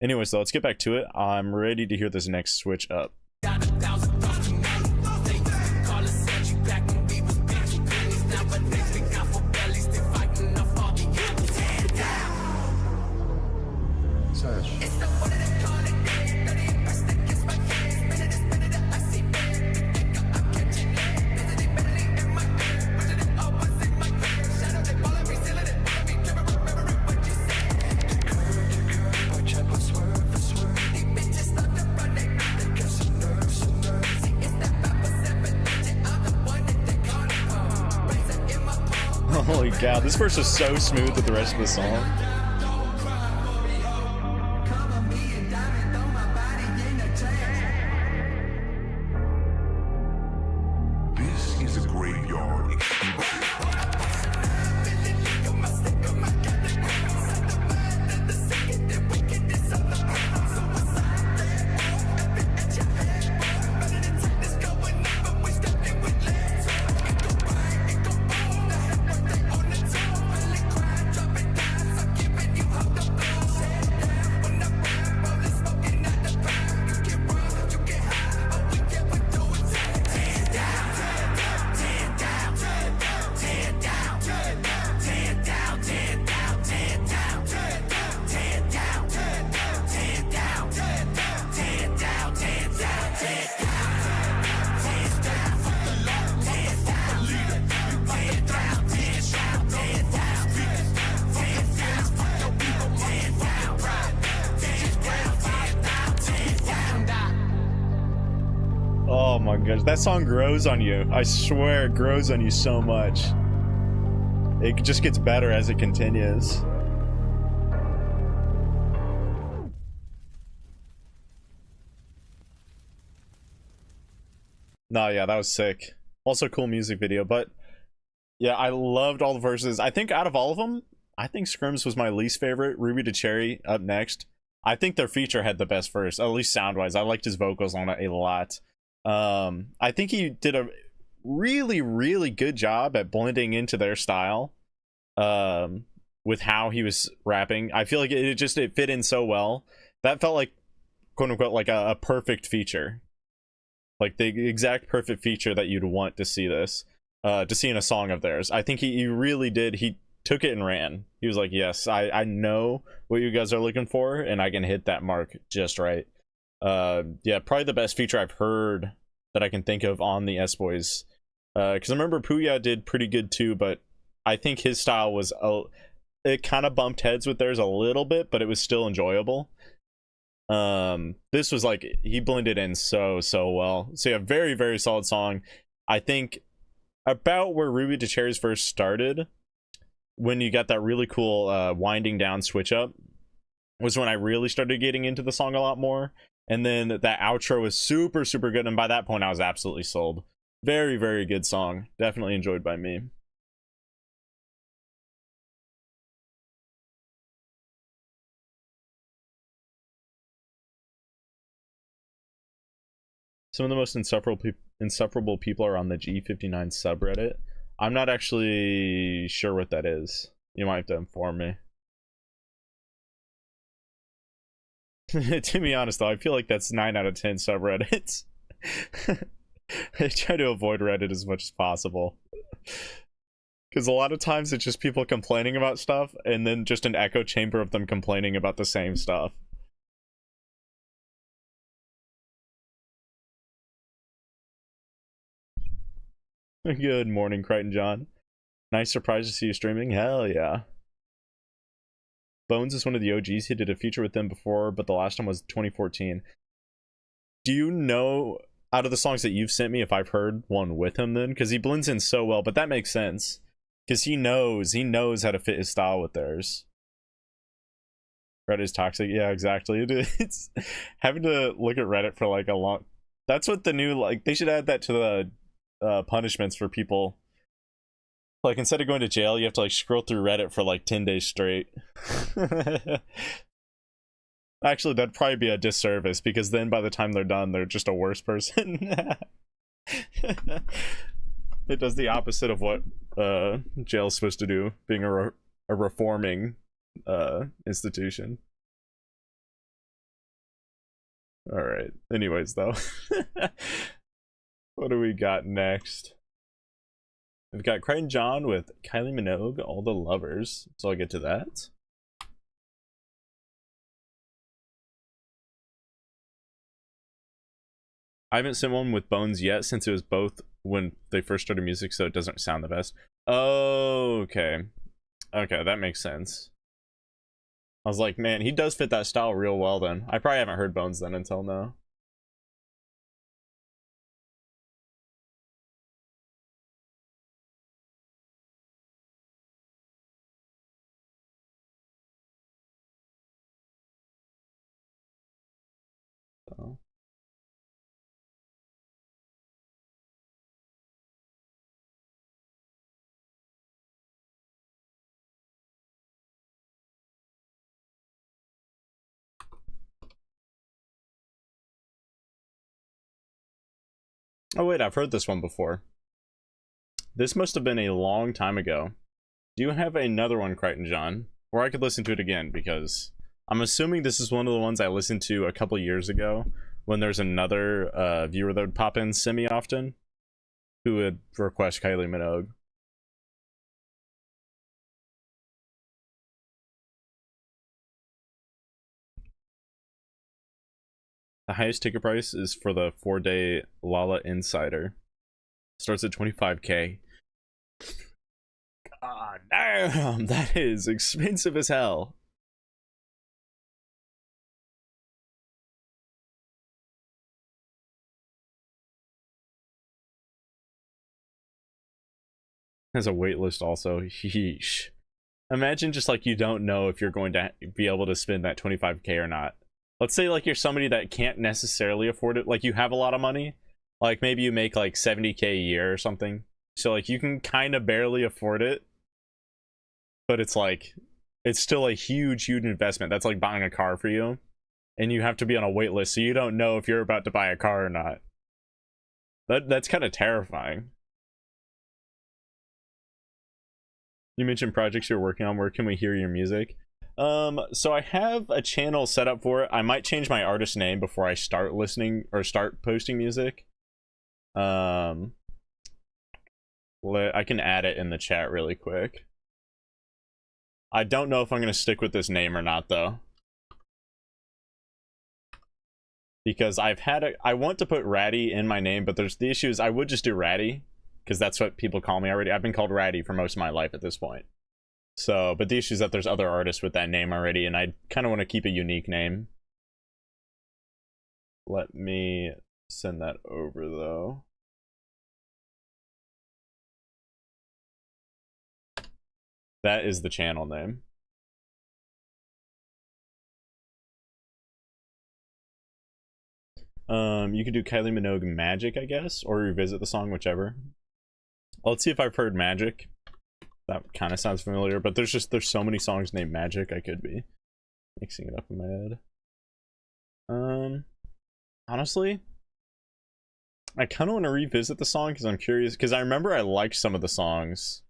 Anyway, so let's get back to it. I'm ready to hear this next switch up. Holy cow, this verse is so smooth with the rest of the song. This is a graveyard experience. Oh my gosh, that song grows on you. I swear it grows on you so much. It just gets better as it continues. No, yeah, that was sick. Also cool music video, but yeah, I loved all the verses. I think out of all of them, I think Scrim's was my least favorite. Ruby to Cherry up next. I think their feature had the best verse, at least sound-wise. I liked his vocals on it a lot. I think he did a really, really good job at blending into their style with how he was rapping. I feel like it fit in so well. That felt like quote unquote like a perfect feature, like the exact perfect feature that you'd want to see this, to see in a song of theirs. I think he really did. He took it and ran. He was like, yes, I know what you guys are looking for, and I can hit that mark just right. Yeah, probably the best feature I've heard that I can think of on the S-Boys. Because I remember Puya did pretty good too, but I think his style was it kind of bumped heads with theirs a little bit, but it was still enjoyable. This was like, he blended in so well. So yeah, very, very solid song. I think about where Ruby Da Cherries first started, when you got that really cool winding down switch up, was when I really started getting into the song a lot more. And then that outro was super, super good, and by that point I was absolutely sold. Very, very good song. Definitely enjoyed by me. Some of the most insufferable people are on the G59 subreddit. I'm not actually sure what that is. You might have to inform me. To be honest though, I feel like that's 9 out of 10 subreddits. I try to avoid Reddit as much as possible. Because a lot of times it's just people complaining about stuff, and then just an echo chamber of them complaining about the same stuff. Good morning, Crichton John. Nice surprise to see you streaming. Hell yeah. Bones is one of the OGs. He did a feature with them before, but the last one was 2014. Do you know, out of the songs that you've sent me, if I've heard one with him then? Because he blends in so well, but that makes sense. Because he knows how to fit his style with theirs. Reddit is toxic. Yeah, exactly. It's having to look at Reddit for like a long... That's what the new, like, they should add that to the punishments for people. Like, instead of going to jail, you have to like scroll through Reddit for like 10 days straight. Actually, that'd probably be a disservice, because then by the time they're done, they're just a worse person. It does the opposite of what jail's supposed to do, being a reforming institution. All right. Anyways, though, what do we got next? We've got Crichton John with Kylie Minogue, All the Lovers. So I'll get to that. I haven't sent one with Bones yet, since it was both when they first started music, so it doesn't sound the best. Oh, okay. Okay, that makes sense. I was like, man, he does fit that style real well then. I probably haven't heard Bones then until now. So. Oh wait, I've heard this one before. This must have been a long time ago. Do you have another one, Crichton John? Or I could listen to it again, because I'm assuming this is one of the ones I listened to a couple years ago, when there's another viewer that would pop in semi-often who would request Kylie Minogue. The highest ticket price is for the 4-day Lala Insider. Starts at 25K. God damn, that is expensive as hell. Has a wait list also. Yeesh. Imagine just like you don't know if you're going to be able to spend that 25K or not. Let's say like you're somebody that can't necessarily afford it. Like you have a lot of money. Like maybe you make like 70K a year or something. So like you can kind of barely afford it. But it's like, it's still a huge investment. That's like buying a car for you. And you have to be on a wait list, so you don't know if you're about to buy a car or not. That's kind of terrifying. You mentioned projects you're working on. Where can we hear your music? So I have a channel set up for it. I might change my artist name before I start listening or start posting music. I can add it in the chat really quick. I don't know if I'm going to stick with this name or not, though. Because I want to put Ratty in my name, but the issue is I would just do Ratty, because that's what people call me already. I've been called Ratty for most of my life at this point. So, but the issue is that there's other artists with that name already, and I kind of want to keep a unique name. Let me send that over, though. That is the channel name. You could do Kylie Minogue Magic, I guess, or revisit the song, whichever. Let's see if I've heard Magic. That kind of sounds familiar, but there's so many songs named Magic, I could be mixing it up in my head. Honestly, I kind of want to revisit the song because I'm curious, because I remember I liked some of the songs.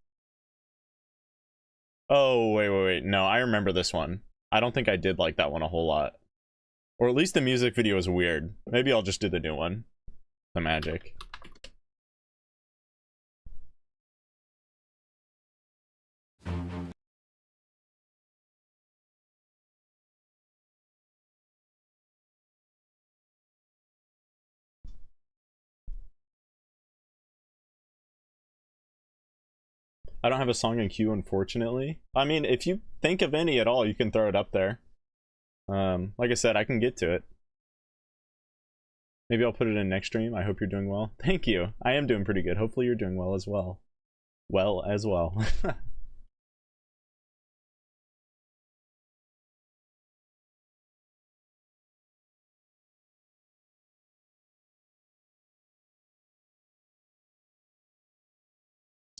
Oh, wait. No, I remember this one. I don't think I did like that one a whole lot. Or at least the music video is weird. Maybe I'll just do the new one. The Magic. I don't have a song in queue, unfortunately. I mean, if you think of any at all, you can throw it up there. Like I said, I can get to it. Maybe I'll put it in next stream. I hope you're doing well. Thank you. I am doing pretty good. Hopefully you're doing well as well. Well as well.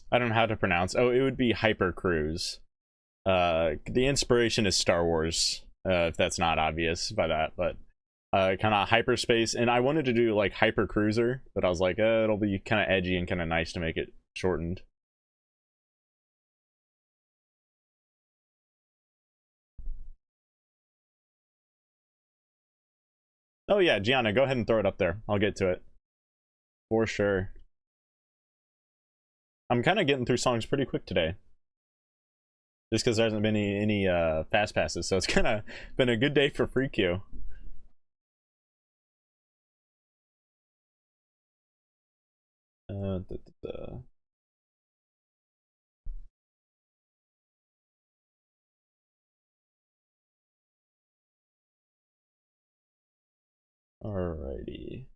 I don't know how to pronounce. Oh, it would be Hyper Cruise. The inspiration is Star Wars, if that's not obvious by that, but kind of hyperspace. And I wanted to do like Hyper Cruiser, but I was like, it'll be kind of edgy and kind of nice to make it shortened. Oh yeah, Gianna, go ahead and throw it up there. I'll get to it. For sure. I'm kind of getting through songs pretty quick today. Just because there hasn't been any fast passes, so it's kind of been a good day for free queue. Alrighty.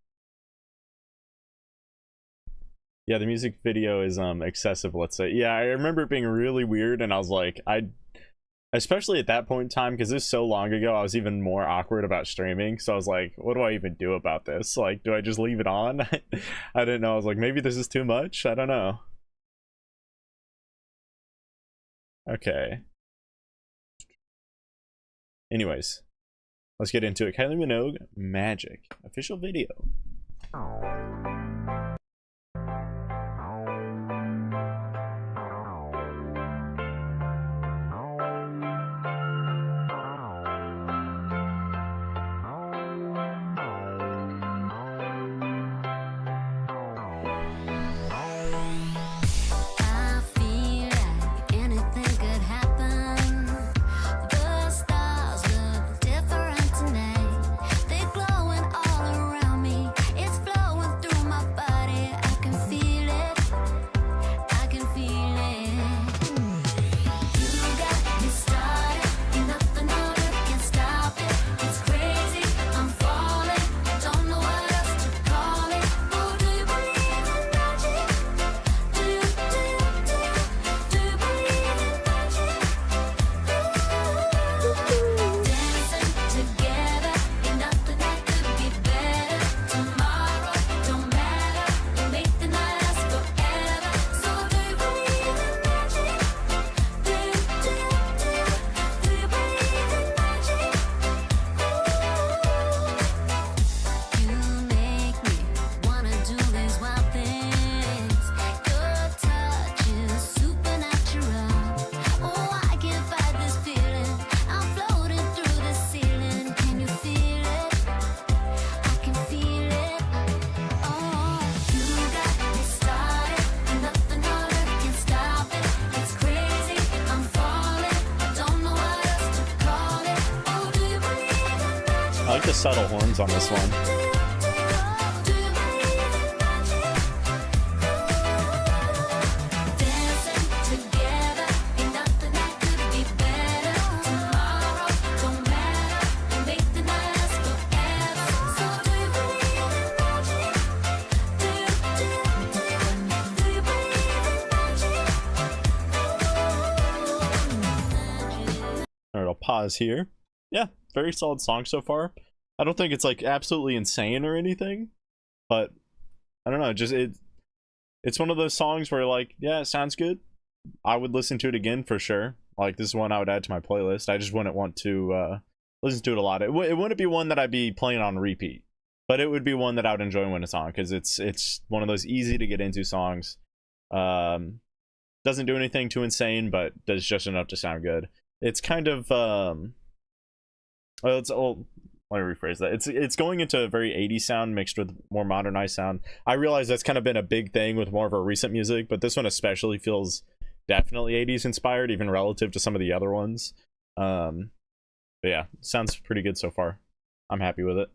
Yeah, the music video is excessive, let's say. Yeah, I remember it being really weird, and I was like, especially at that point in time, because this is so long ago, I was even more awkward about streaming. So I was like, what do I even do about this? Like, do I just leave it on? I didn't know. I was like, maybe this is too much. I don't know. Okay. Anyways, let's get into it. Kylie Minogue, Magic. Official video. I feel like anything could happen. The stars look different tonight. They're glowing all around me. of subtle horns on this one. Alright, I'll pause here. Yeah, very solid song so far. I don't think it's like absolutely insane or anything, but I don't know, just it's one of those songs where like, yeah, it sounds good. I would listen to it again for sure. Like, this is one I would add to my playlist. I just wouldn't want to listen to it a lot. It wouldn't be one that I'd be playing on repeat, but it would be one that I would enjoy when it's on, because it's one of those easy to get into songs. Doesn't do anything too insane, but does just enough to sound good. It's kind of well, let me rephrase that. It's going into a very 80s sound mixed with more modernized sound. I realize that's kind of been a big thing with more of our recent music, but this one especially feels definitely 80s inspired, even relative to some of the other ones. But yeah, sounds pretty good so far. I'm happy with it.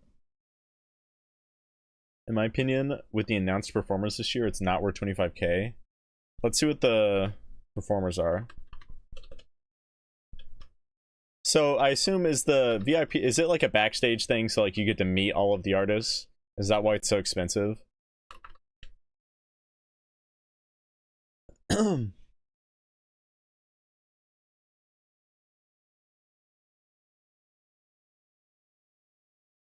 In my opinion, with the announced performers this year, it's not worth 25k. Let's see what the performers are. So I assume is the VIP, is it like a backstage thing, so like you get to meet all of the artists? Is that why it's so expensive?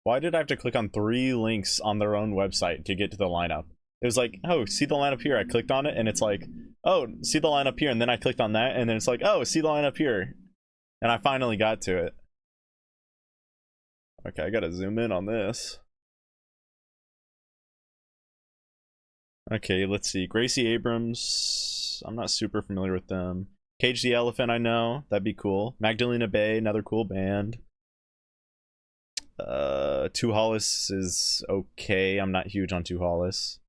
Why did I have to click on 3 links on their own website to get to the lineup? It was like, oh, see the lineup here. I clicked on it and it's like, oh, see the lineup here. And then I clicked on that and then it's like, oh, see the lineup here. And I finally got to it. Okay, I gotta zoom in on this. Okay, let's see. Gracie Abrams. I'm not super familiar with them. Cage the Elephant, I know. That'd be cool. Magdalena Bay, another cool band. Two Hollis is okay. I'm not huge on Two Hollis.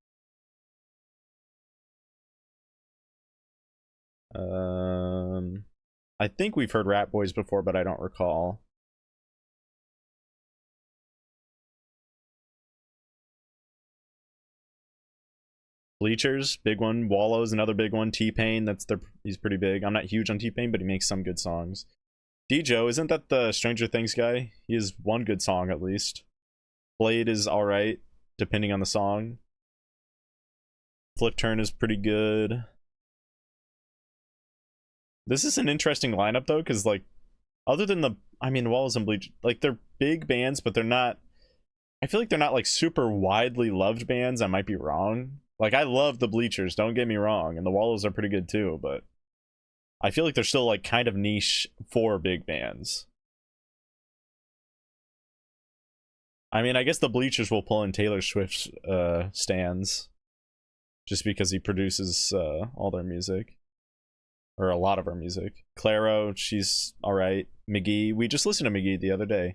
I think we've heard Rat Boys before, but I don't recall. Bleachers, big one. Wallow's another big one. T-Pain, he's pretty big. I'm not huge on T-Pain, but he makes some good songs. Djo, isn't that the Stranger Things guy? He has one good song at least. Blade is alright, depending on the song. Flip Turn is pretty good. This is an interesting lineup though, because like, other than Wallows and Bleach, like they're big bands, but they're not, I feel like they're not like super widely loved bands. I might be wrong. Like, I love the Bleachers, don't get me wrong, and the Wallows are pretty good too, but I feel like they're still like kind of niche for big bands. I mean, I guess the Bleachers will pull in Taylor Swift's stands, just because he produces all their music. Or a lot of our music. Claro, she's alright. McGee, we just listened to McGee the other day.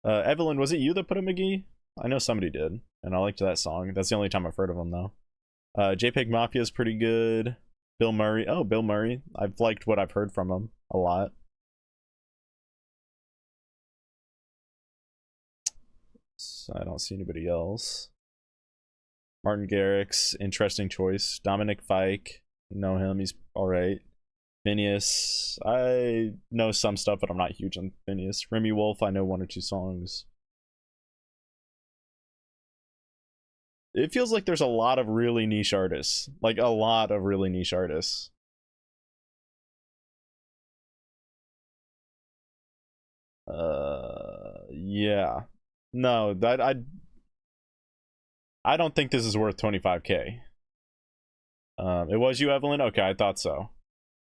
Evelyn, was it you that put a McGee? I know somebody did, and I liked that song. That's the only time I've heard of him, though. JPEG Mafia is pretty good. Bill Murray. Oh, Bill Murray. I've liked what I've heard from him a lot. So I don't see anybody else. Martin Garrix, interesting choice. Dominic Fike, know him, he's alright. Phineas, I know some stuff, but I'm not huge on Phineas. Remy Wolf, I know 1 or 2 songs. It feels like there's a lot of really niche artists. Like, a lot of really niche artists. Yeah. No, I don't think this is worth 25k. It was you, Evelyn? Okay, I thought so.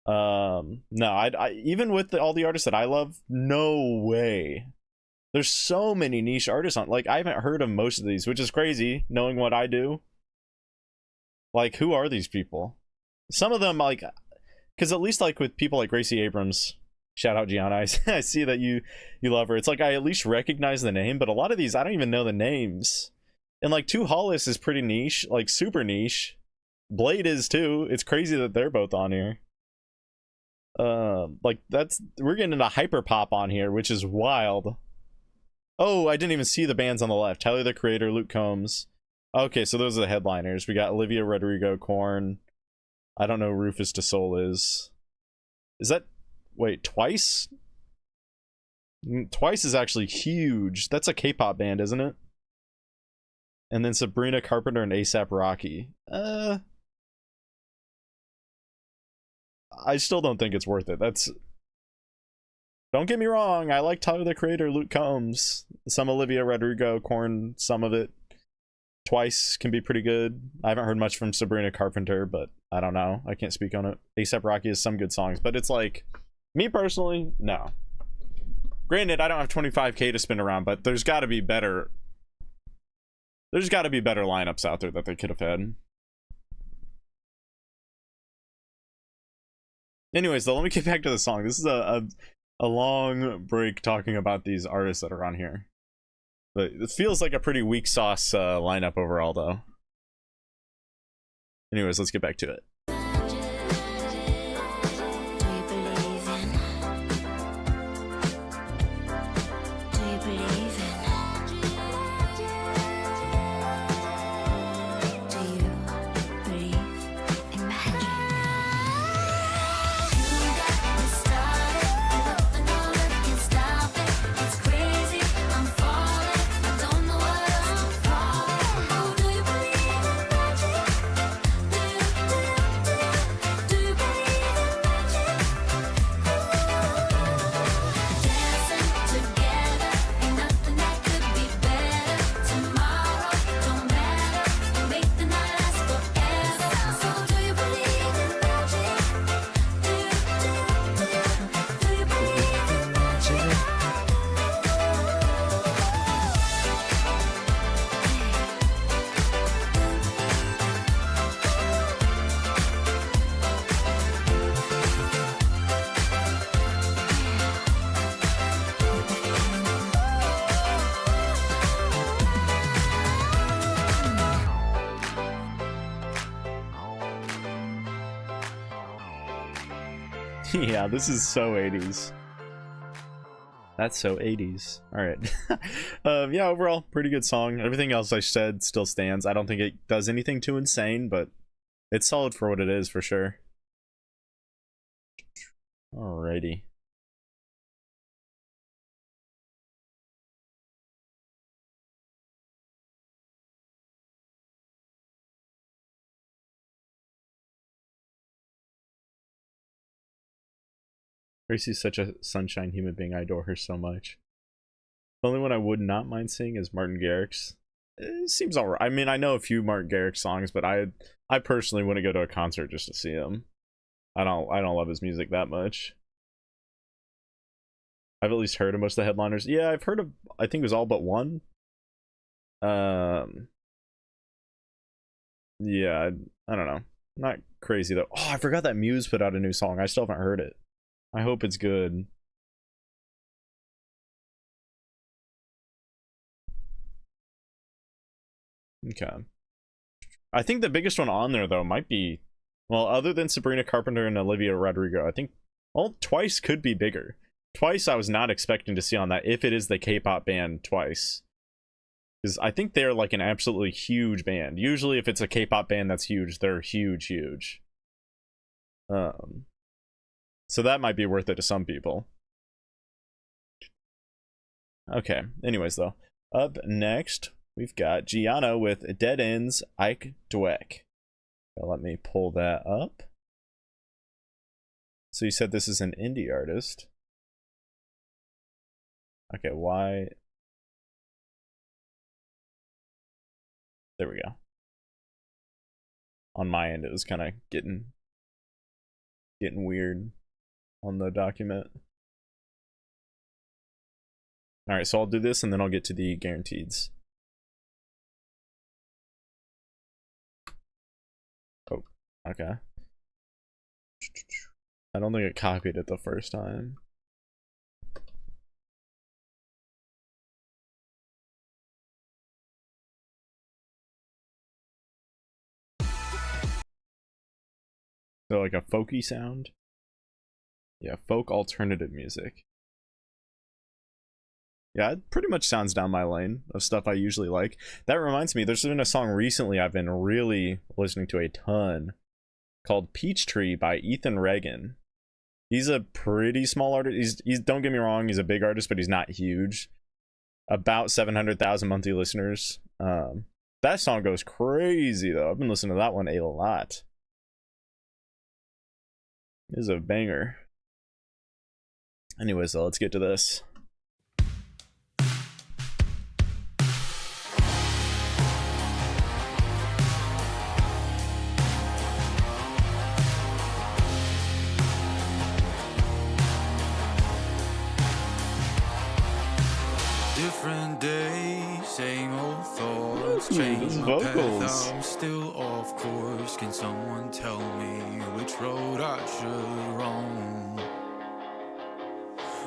No, I even with all the artists that I love, no way. There's so many niche artists on, like, I haven't heard of most of these, which is crazy knowing what I do. Like, who are these people? Some of them, like, because at least like with people like Gracie Abrams, shout out Gianna, I see that you love her. It's like I at least recognize the name, but a lot of these I don't even know the names. And like Two Hollis is pretty niche, like super niche. Blade is too. It's crazy that they're both on here. Like we're getting into hyper pop on here, which is wild. Oh, I didn't even see the bands on the left. Tyler, the Creator, Luke Combs. Okay, so those are the headliners. We got Olivia Rodrigo, Korn. I don't know who Rufus Du Sol is. Is that... Wait, Twice? Twice is actually huge. That's a K-pop band, isn't it? And then Sabrina Carpenter and A$AP Rocky. I still don't think it's worth it. That's... Don't get me wrong, I like Tyler, the Creator, Luke Combs, some Olivia Rodrigo, Korn, some of it. Twice can be pretty good. I haven't heard much from Sabrina Carpenter, but I don't know. I can't speak on it. A$AP Rocky has some good songs, but it's like, me personally, no. Granted, I don't have 25K to spin around, but there's got to be better. There's got to be better lineups out there that they could have had. Anyways, though, let me get back to the song. This is a long break talking about these artists that are on here. But it feels like a pretty weak sauce lineup overall, though. Anyways, let's get back to it. Yeah, this is so 80s. That's so 80s. Alright. Yeah, overall, pretty good song. Everything else I said still stands. I don't think it does anything too insane, but it's solid for what it is, for sure. Alrighty. Tracy's such a sunshine human being. I adore her so much. The only one I would not mind seeing is Martin Garrix. It seems alright. I mean, I know a few Martin Garrix songs, but I personally wouldn't go to a concert just to see him. I don't love his music that much. I've at least heard of most of the headliners. Yeah, I've heard of, I think it was all but one. Yeah, I don't know. Not crazy though. Oh, I forgot that Muse put out a new song. I still haven't heard it. I hope it's good. Okay. I think the biggest one on there, though, might be... Well, other than Sabrina Carpenter and Olivia Rodrigo, I think... Well, Twice could be bigger. Twice I was not expecting to see on that, if it is the K-pop band Twice. Because I think they're like an absolutely huge band. Usually if it's a K-pop band that's huge, they're huge. So that might be worth it to some people. Okay, anyways though. Up next, we've got Gianna with Dead Ends, Ike Dweck. Let me pull that up. So you said this is an indie artist. Okay, why? There we go. On my end, it was kind of getting weird on the document. All right, so I'll do this and then I'll get to the guaranteeds. Oh, okay. I don't think it copied it the first time. So like a folky sound? Yeah, folk alternative music. Yeah, it pretty much sounds down my lane of stuff I usually like. That reminds me, there's been a song recently I've been really listening to a ton called Peachtree by Ethan Regan. He's a pretty small artist. He's don't get me wrong, he's a big artist, but he's not huge. About 700,000 monthly listeners. That song goes crazy though. I've been listening to that one a lot. It is a banger. Anyways, let's get to this. Different day, same old thoughts. Ooh, Change those my path, vocals. I'm still off course. Can someone tell me which road I should roam?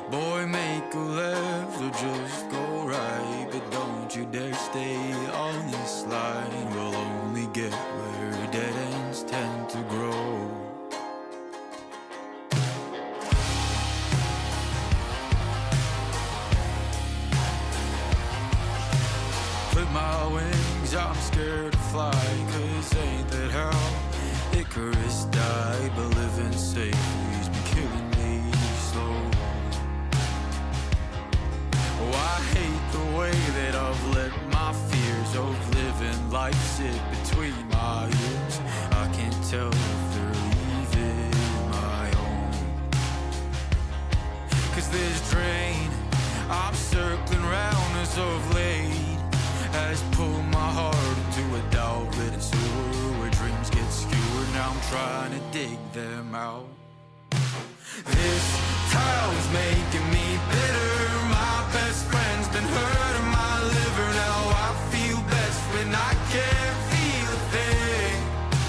Boy, make a left or just go right, but don't you dare stay on this line. We'll only get where dead ends tend to grow. Clip my wings, I'm scared to fly, cause ain't that how Icarus died? But living safely's been killing me slow. Oh, I hate the way that I've let my fears of living life sit between my ears. I can't tell if they're even my own. Cause this drain I'm circling round as of late has pulled my heart into a dog-lit sewer where dreams get skewered. Now I'm trying to dig them out. This town's making me bitter. My best friend's been hurting my liver. Now I feel best when I can't feel a thing.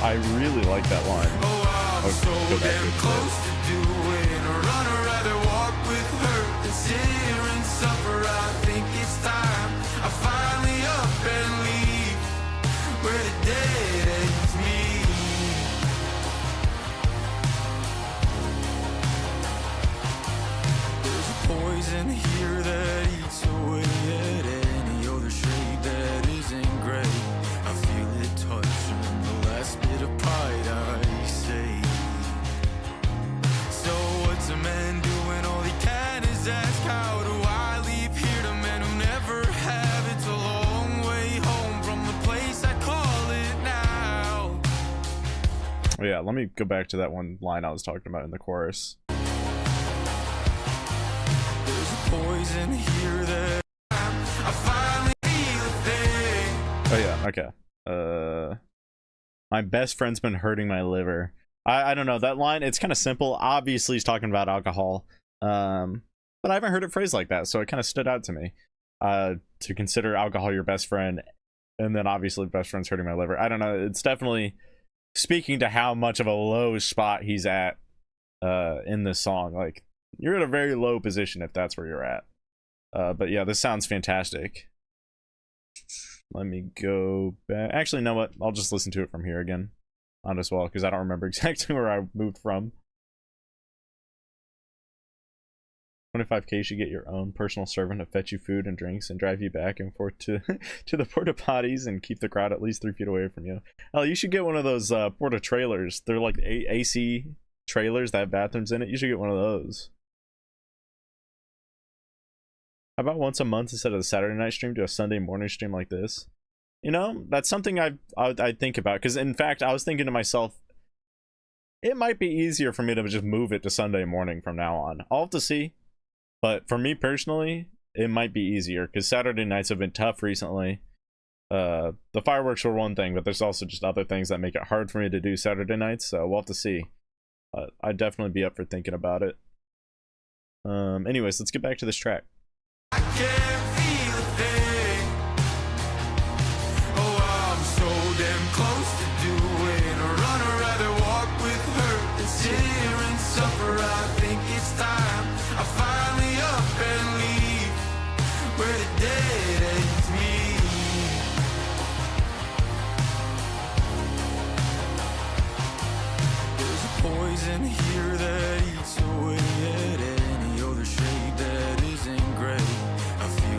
I really like that line. Oh, I'm so go back damn to it. close to doing a run. I'd rather walk with hurt than sit here and suffer. I think it's time I finally up and leave where the dead ends meet. There's a poison here that eats away at any other shade that isn't gray. I feel it touching the last bit of pride I say. So what's a man doing? All he can is ask, how do I leave here to men who never have? It's a long way home from the place I call it now. Oh, yeah, let me go back to that one line I was talking about in the chorus. There's a poison here that I finally feel a thing. Oh yeah, okay. My best friend's been hurting my liver. I don't know, that line, it's kind of simple. Obviously he's talking about alcohol. But I haven't heard it phrased like that, so it kind of stood out to me. To consider alcohol your best friend, and then obviously best friend's hurting my liver. I don't know, it's definitely speaking to how much of a low spot he's at in this song. Like, you're at a very low position if that's where you're at. But yeah, this sounds fantastic. Let me go back. Actually, you know what? I'll just listen to it from here again on as well, because I don't remember exactly where I moved from. 25K should get your own personal servant to fetch you food and drinks and drive you back and forth to the porta potties and keep the crowd at least 3 feet away from you. Hell, you should get one of those porta trailers. They're like AC trailers that have bathrooms in it. You should get one of those. How about once a month instead of the Saturday night stream, do a Sunday morning stream like this? You know, that's something I'd think about, because in fact I was thinking to myself, it might be easier for me to just move it to Sunday morning from now on. I'll have to see, but for me personally, it might be easier because Saturday nights have been tough recently. The fireworks were one thing, but there's also just other things that make it hard for me to do Saturday nights, so we'll have to see. I'd definitely be up for thinking about it. Anyways, let's get back to this track. I can't feel a thing. Oh, I'm so damn close to doing a run. I'd rather walk with hurt than sit here and suffer. I think it's time I finally up and leave where the dead ends meet. There's a poison here that eats away at any other shade that isn't gray. I feel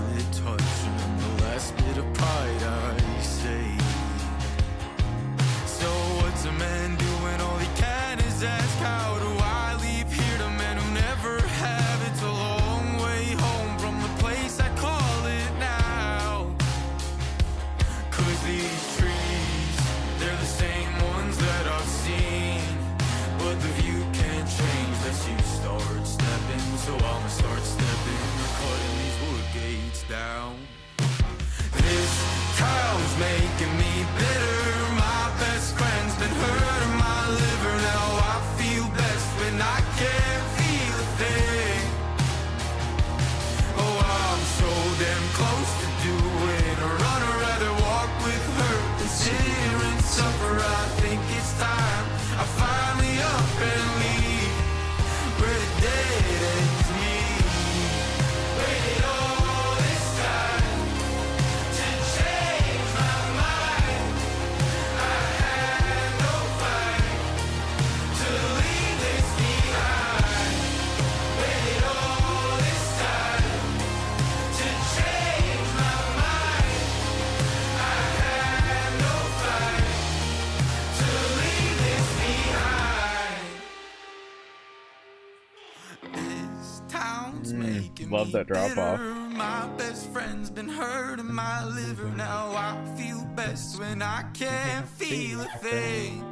love that drop off. My best friend's been hurting my liver. Now I feel best when I can't feel a thing.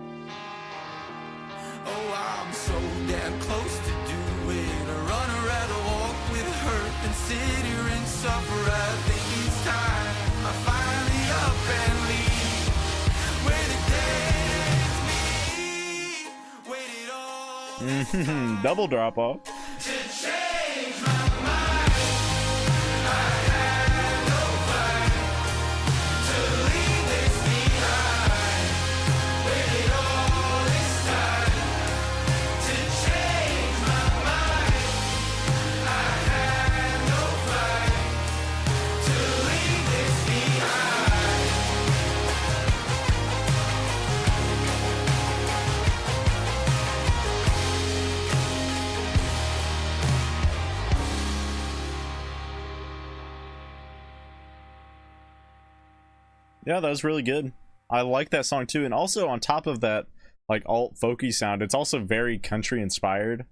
Oh, I'm so damn close to doing a run or rather walk with hurt than sit here and suffer. I think it's time I finally up and leave where the dead me. Wait it all Double drop off. to change my mind. I had no fight to leave this behind. Waited all this time to change my mind. I had no fight to leave this behind. Yeah, that was really good. I like that song too. And also on top of that, like alt folky sound, it's also very country inspired.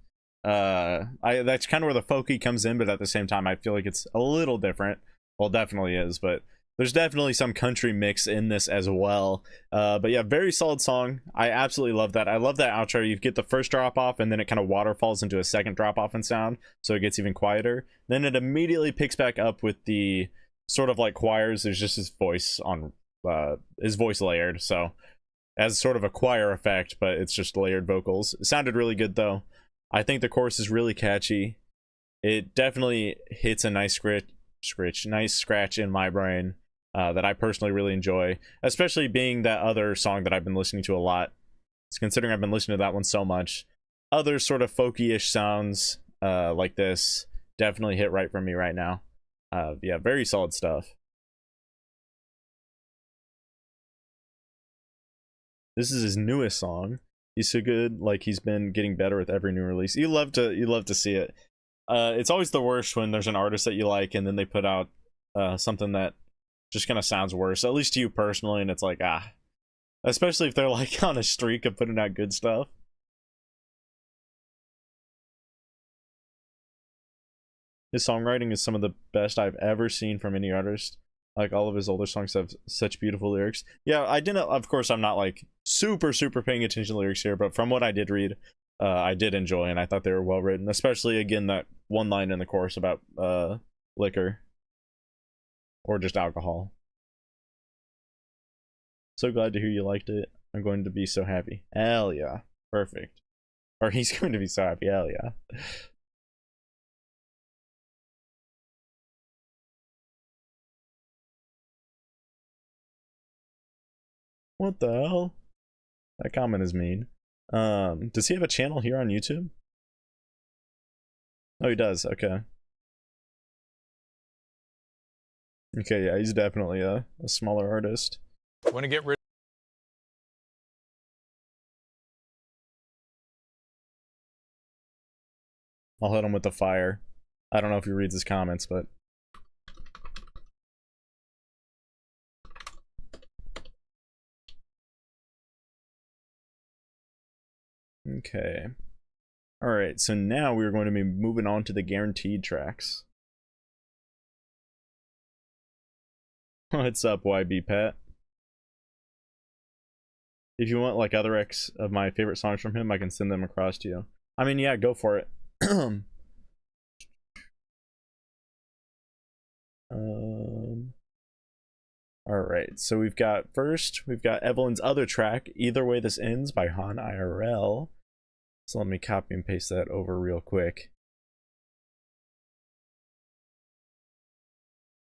That's kind of where the folky comes in, but at the same time, I feel like it's a little different. Well, definitely is, but there's definitely some country mix in this as well. But yeah, very solid song. I absolutely love that. I love that outro. You get the first drop off and then it kind of waterfalls into a second drop off in sound, so it gets even quieter. Then it immediately picks back up with the sort of like choirs. There's just his voice layered, so as sort of a choir effect, but it's just layered vocals. It sounded really good though. I think the chorus is really catchy. It definitely hits a nice scratch in my brain that I personally really enjoy, especially being that other song that I've been listening to a lot. It's considering I've been listening to that one so much. Other sort of folky-ish sounds like this definitely hit right for me right now. Yeah, very solid stuff. This is his newest song. He's so good, like he's been getting better with every new release. You love to see it. It's always the worst when there's an artist that you like and then they put out something that just kind of sounds worse, at least to you personally, and it's like, especially if they're like on a streak of putting out good stuff. His songwriting is some of the best I've ever seen from any artist. Like, all of his older songs have such beautiful lyrics. Yeah, of course, I'm not like super paying attention to lyrics here, but from what I did read, I did enjoy, and I thought they were well written, especially again that one line in the chorus about liquor or just alcohol. So glad to hear you liked it. I'm going to be so happy. Hell yeah. Perfect. Or he's going to be so happy. Hell yeah. What the hell? That comment is mean. Does he have a channel here on YouTube? Oh, he does. Okay. Okay, yeah, he's definitely a smaller artist. Want to get rid I'll hit him with the fire. I don't know if he reads his comments, but okay. Alright, so now we're going to be moving on to the guaranteed tracks. What's up, YB Pat? If you want like other X of my favorite songs from him, I can send them across to you. I mean, yeah, go for it. Alright, so we've got Evelyn's other track, Either Way This Ends by Han IRL. So let me copy and paste that over real quick.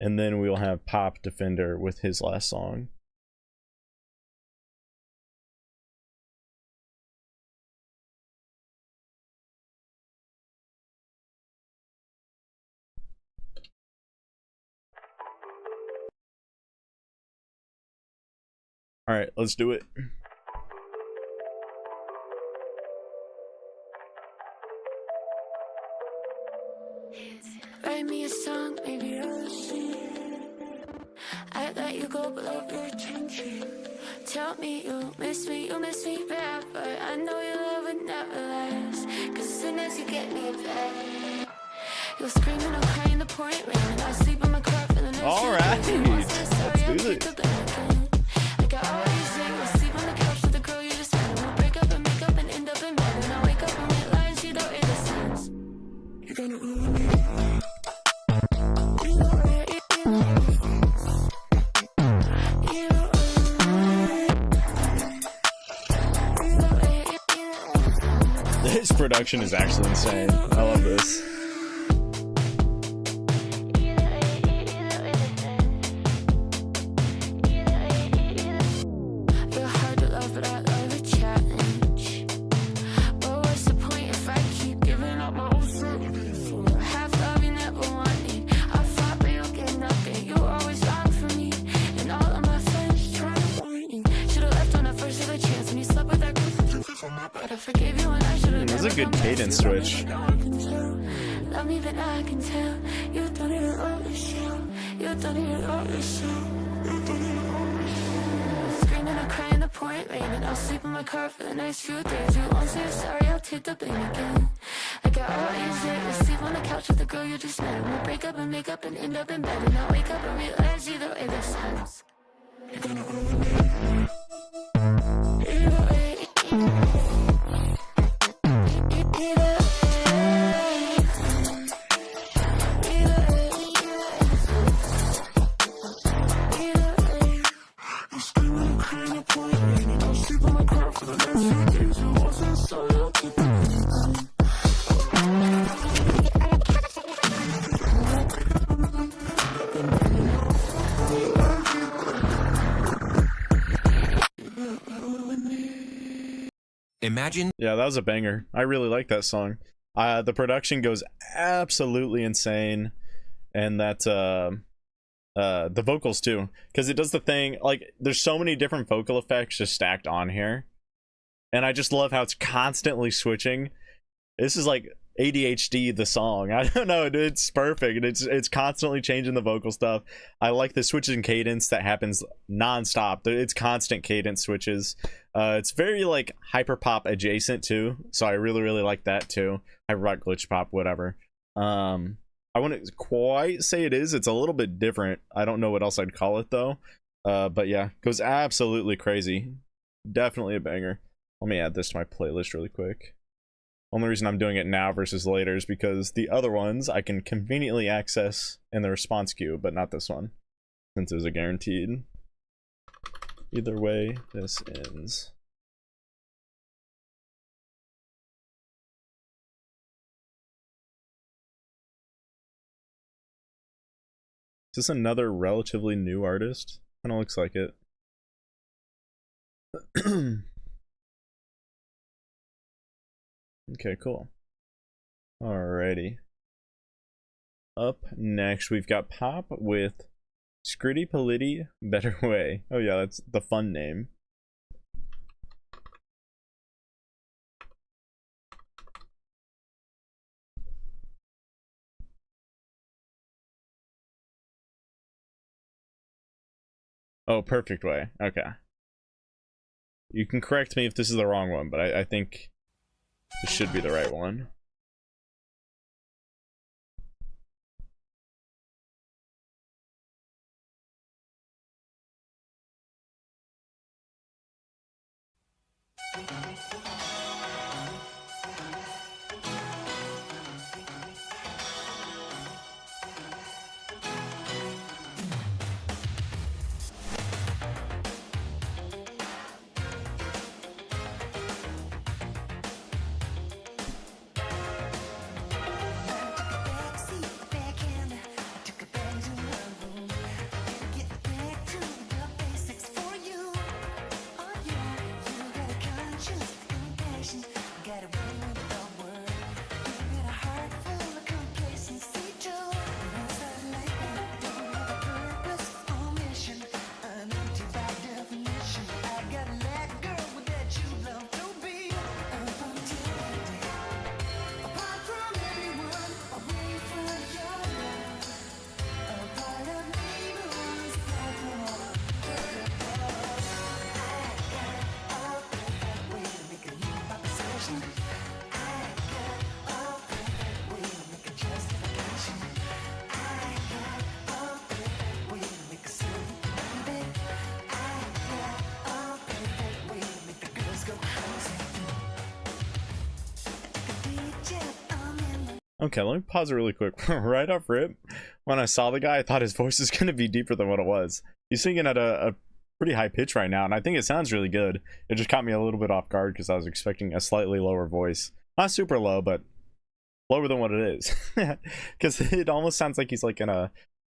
And then we'll have Pop Defender with his last song. All right, let's do it. Write me a song, maybe I'll sing. I let you go below your attention. Tell me you miss me bad, but I know your love would never last. Cause as soon as you get me back, You're screaming, I'm crying, the pouring rain, and I sleep in my car for the next All right, let's do this. Like I always say, you'll sleep on the couch with the girl you just met, and we'll break up and make up and end up in bed, and I wake up and realize you don't make sense. You're gonna ruin me. This production is actually insane. I love this. You're hard to love, but I love a challenge. But what's the point if I keep giving up my own soul? For half love you never wanted. I fought, but you'll get nothing. You were always wrong for me, and all of my friends try to warn you. Should've left on the first of the chance when you slept with that girl. But I forgave you and I should've. It was a good cadence switch. Love me, but I can tell you don't even own the show. You don't even own the show. Screaming, I'm crying, the pouring rain, and I'll sleep in my car for the next few days. You won't say sorry, I'll take the blame again. Like I always say, you sleep on the couch with the girl you just met, and we'll break up and make up and end up in bed, and I'll wake up and realize either way this sense. You're gonna ruin me. Either way. Imagine. Yeah, that was a banger. I really like that song. The production goes absolutely insane, and that the vocals too, because it does the thing like there's so many different vocal effects just stacked on here, and I just love how it's constantly switching. This is like ADHD the song. I don't know, it's perfect. It's constantly changing the vocal stuff. I like the switches in cadence that happens non-stop. It's constant cadence switches. It's very like hyper pop adjacent too, so I really like that too. Hyper pop, glitch pop, whatever. I wouldn't quite say it is. It's a little bit different. I don't know what else I'd call it though. But yeah, goes absolutely crazy. Definitely a banger. Let me add this to my playlist really quick. Only reason I'm doing it now versus later is because the other ones I can conveniently access in the response queue, but not this one, since it was a guaranteed. Either way, this ends. Is this another relatively new artist? Kind of looks like it. Okay, cool. Alrighty. Up next, we've got Pop with Scritti Politti Better Way. Oh yeah, that's the fun name. Oh, Perfect Way. Okay. You can correct me if this is the wrong one, but I think this should be the right one. Okay, let me pause it really quick. Right off rip, when I saw the guy, I thought his voice was going to be deeper than what it was. He's singing at a pretty high pitch right now, and I think it sounds really good. It just caught me a little bit off guard because I was expecting a slightly lower voice. Not super low, but lower than what it is. Because it almost sounds like he's like in a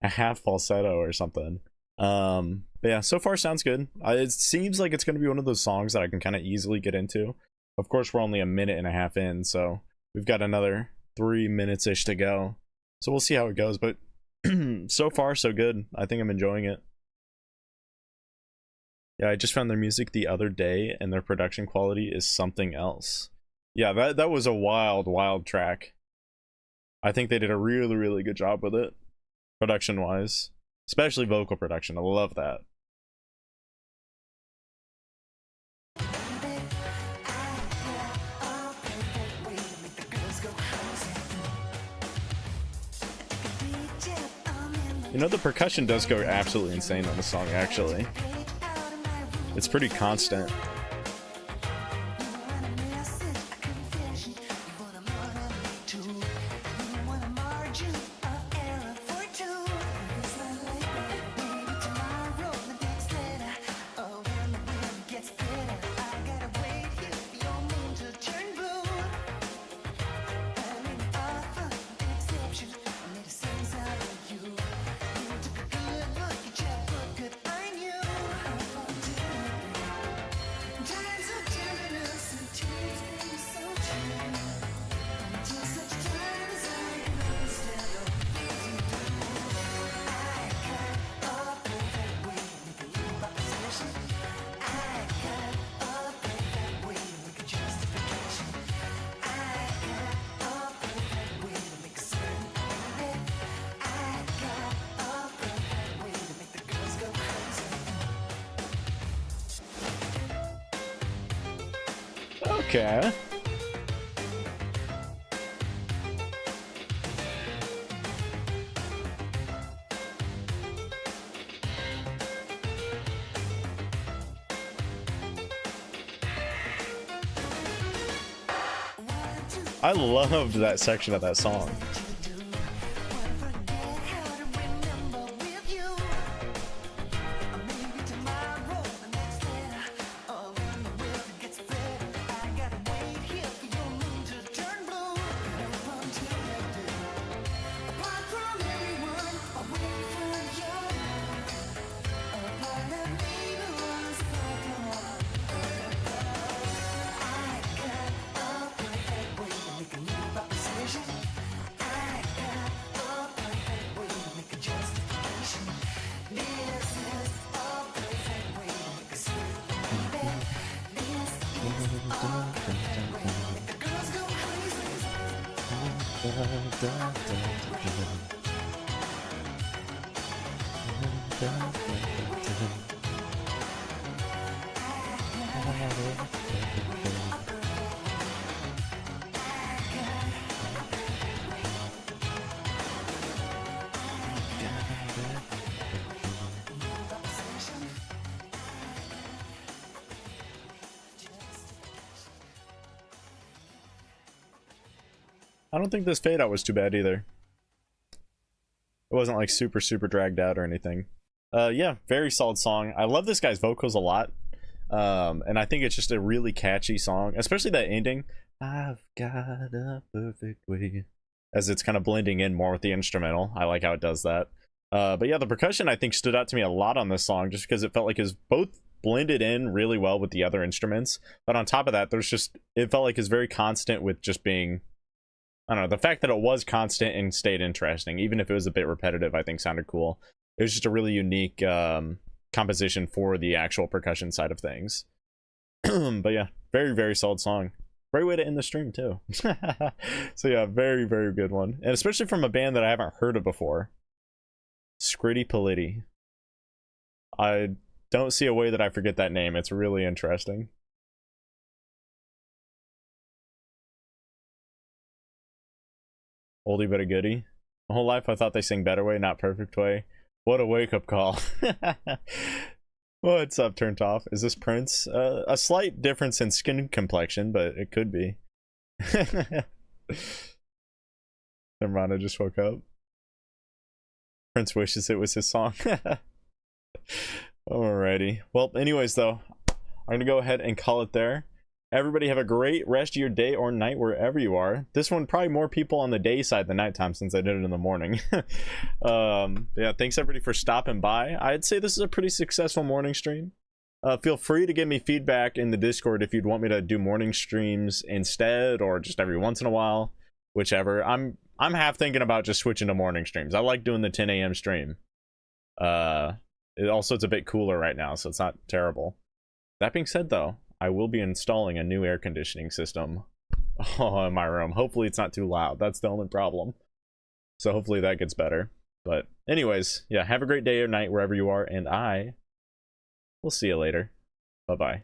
half falsetto or something. But yeah, so far sounds good. It seems like it's going to be one of those songs that I can kind of easily get into. Of course, we're only a minute and a half in, so we've got another 3 minutes-ish to go. So we'll see how it goes, but so far so good. I think I'm enjoying it. Yeah, I just found their music the other day and their production quality is something else. Yeah, that was a wild track. I think they did a really good job with it, production-wise. Especially vocal production. I love that. You know, the percussion does go absolutely insane on the song, actually. It's pretty constant. Okay. I loved that section of that song. I don't think this fade out was too bad either. It wasn't like super dragged out or anything. Yeah, very solid song. I love this guy's vocals a lot. And I think it's just a really catchy song, especially that ending. I've got a perfect way. As it's kind of blending in more with the instrumental. I like how it does that. But yeah, the percussion I think stood out to me a lot on this song just because it felt like it was both blended in really well with the other instruments. But on top of that, it felt like it's very constant with just being, I don't know, the fact that it was constant and stayed interesting, even if it was a bit repetitive, I think sounded cool. It was just a really unique composition for the actual percussion side of things. But yeah, very solid song. Great way to end the stream too. So yeah, very good one, and especially from a band that I haven't heard of before. Scritti Politti. I don't see a way that I forget that name. It's really interesting. Oldie but a goodie. My whole life I thought they sing Better Way, not Perfect Way. What a wake-up call. What's up, Turned Off? Is this Prince? A slight difference in skin complexion, but it could be. Imrana just woke up. Prince wishes it was his song. Alrighty. Well, anyways, though, I'm gonna go ahead and call it there. Everybody have a great rest of your day or night wherever you are. This one, probably more people on the day side than nighttime since I did it in the morning. Yeah, thanks everybody for stopping by. I'd say this is a pretty successful morning stream. Feel free to give me feedback in the Discord if you'd want me to do morning streams instead, or just every once in a while, whichever. I'm half thinking about just switching to morning streams. I like doing the 10 a.m. stream. It's a bit cooler right now, so it's not terrible. That being said, though, I will be installing a new air conditioning system in my room. Hopefully it's not too loud. That's the only problem. So hopefully that gets better. But anyways, yeah, have a great day or night wherever you are, and I will see you later. Bye-bye.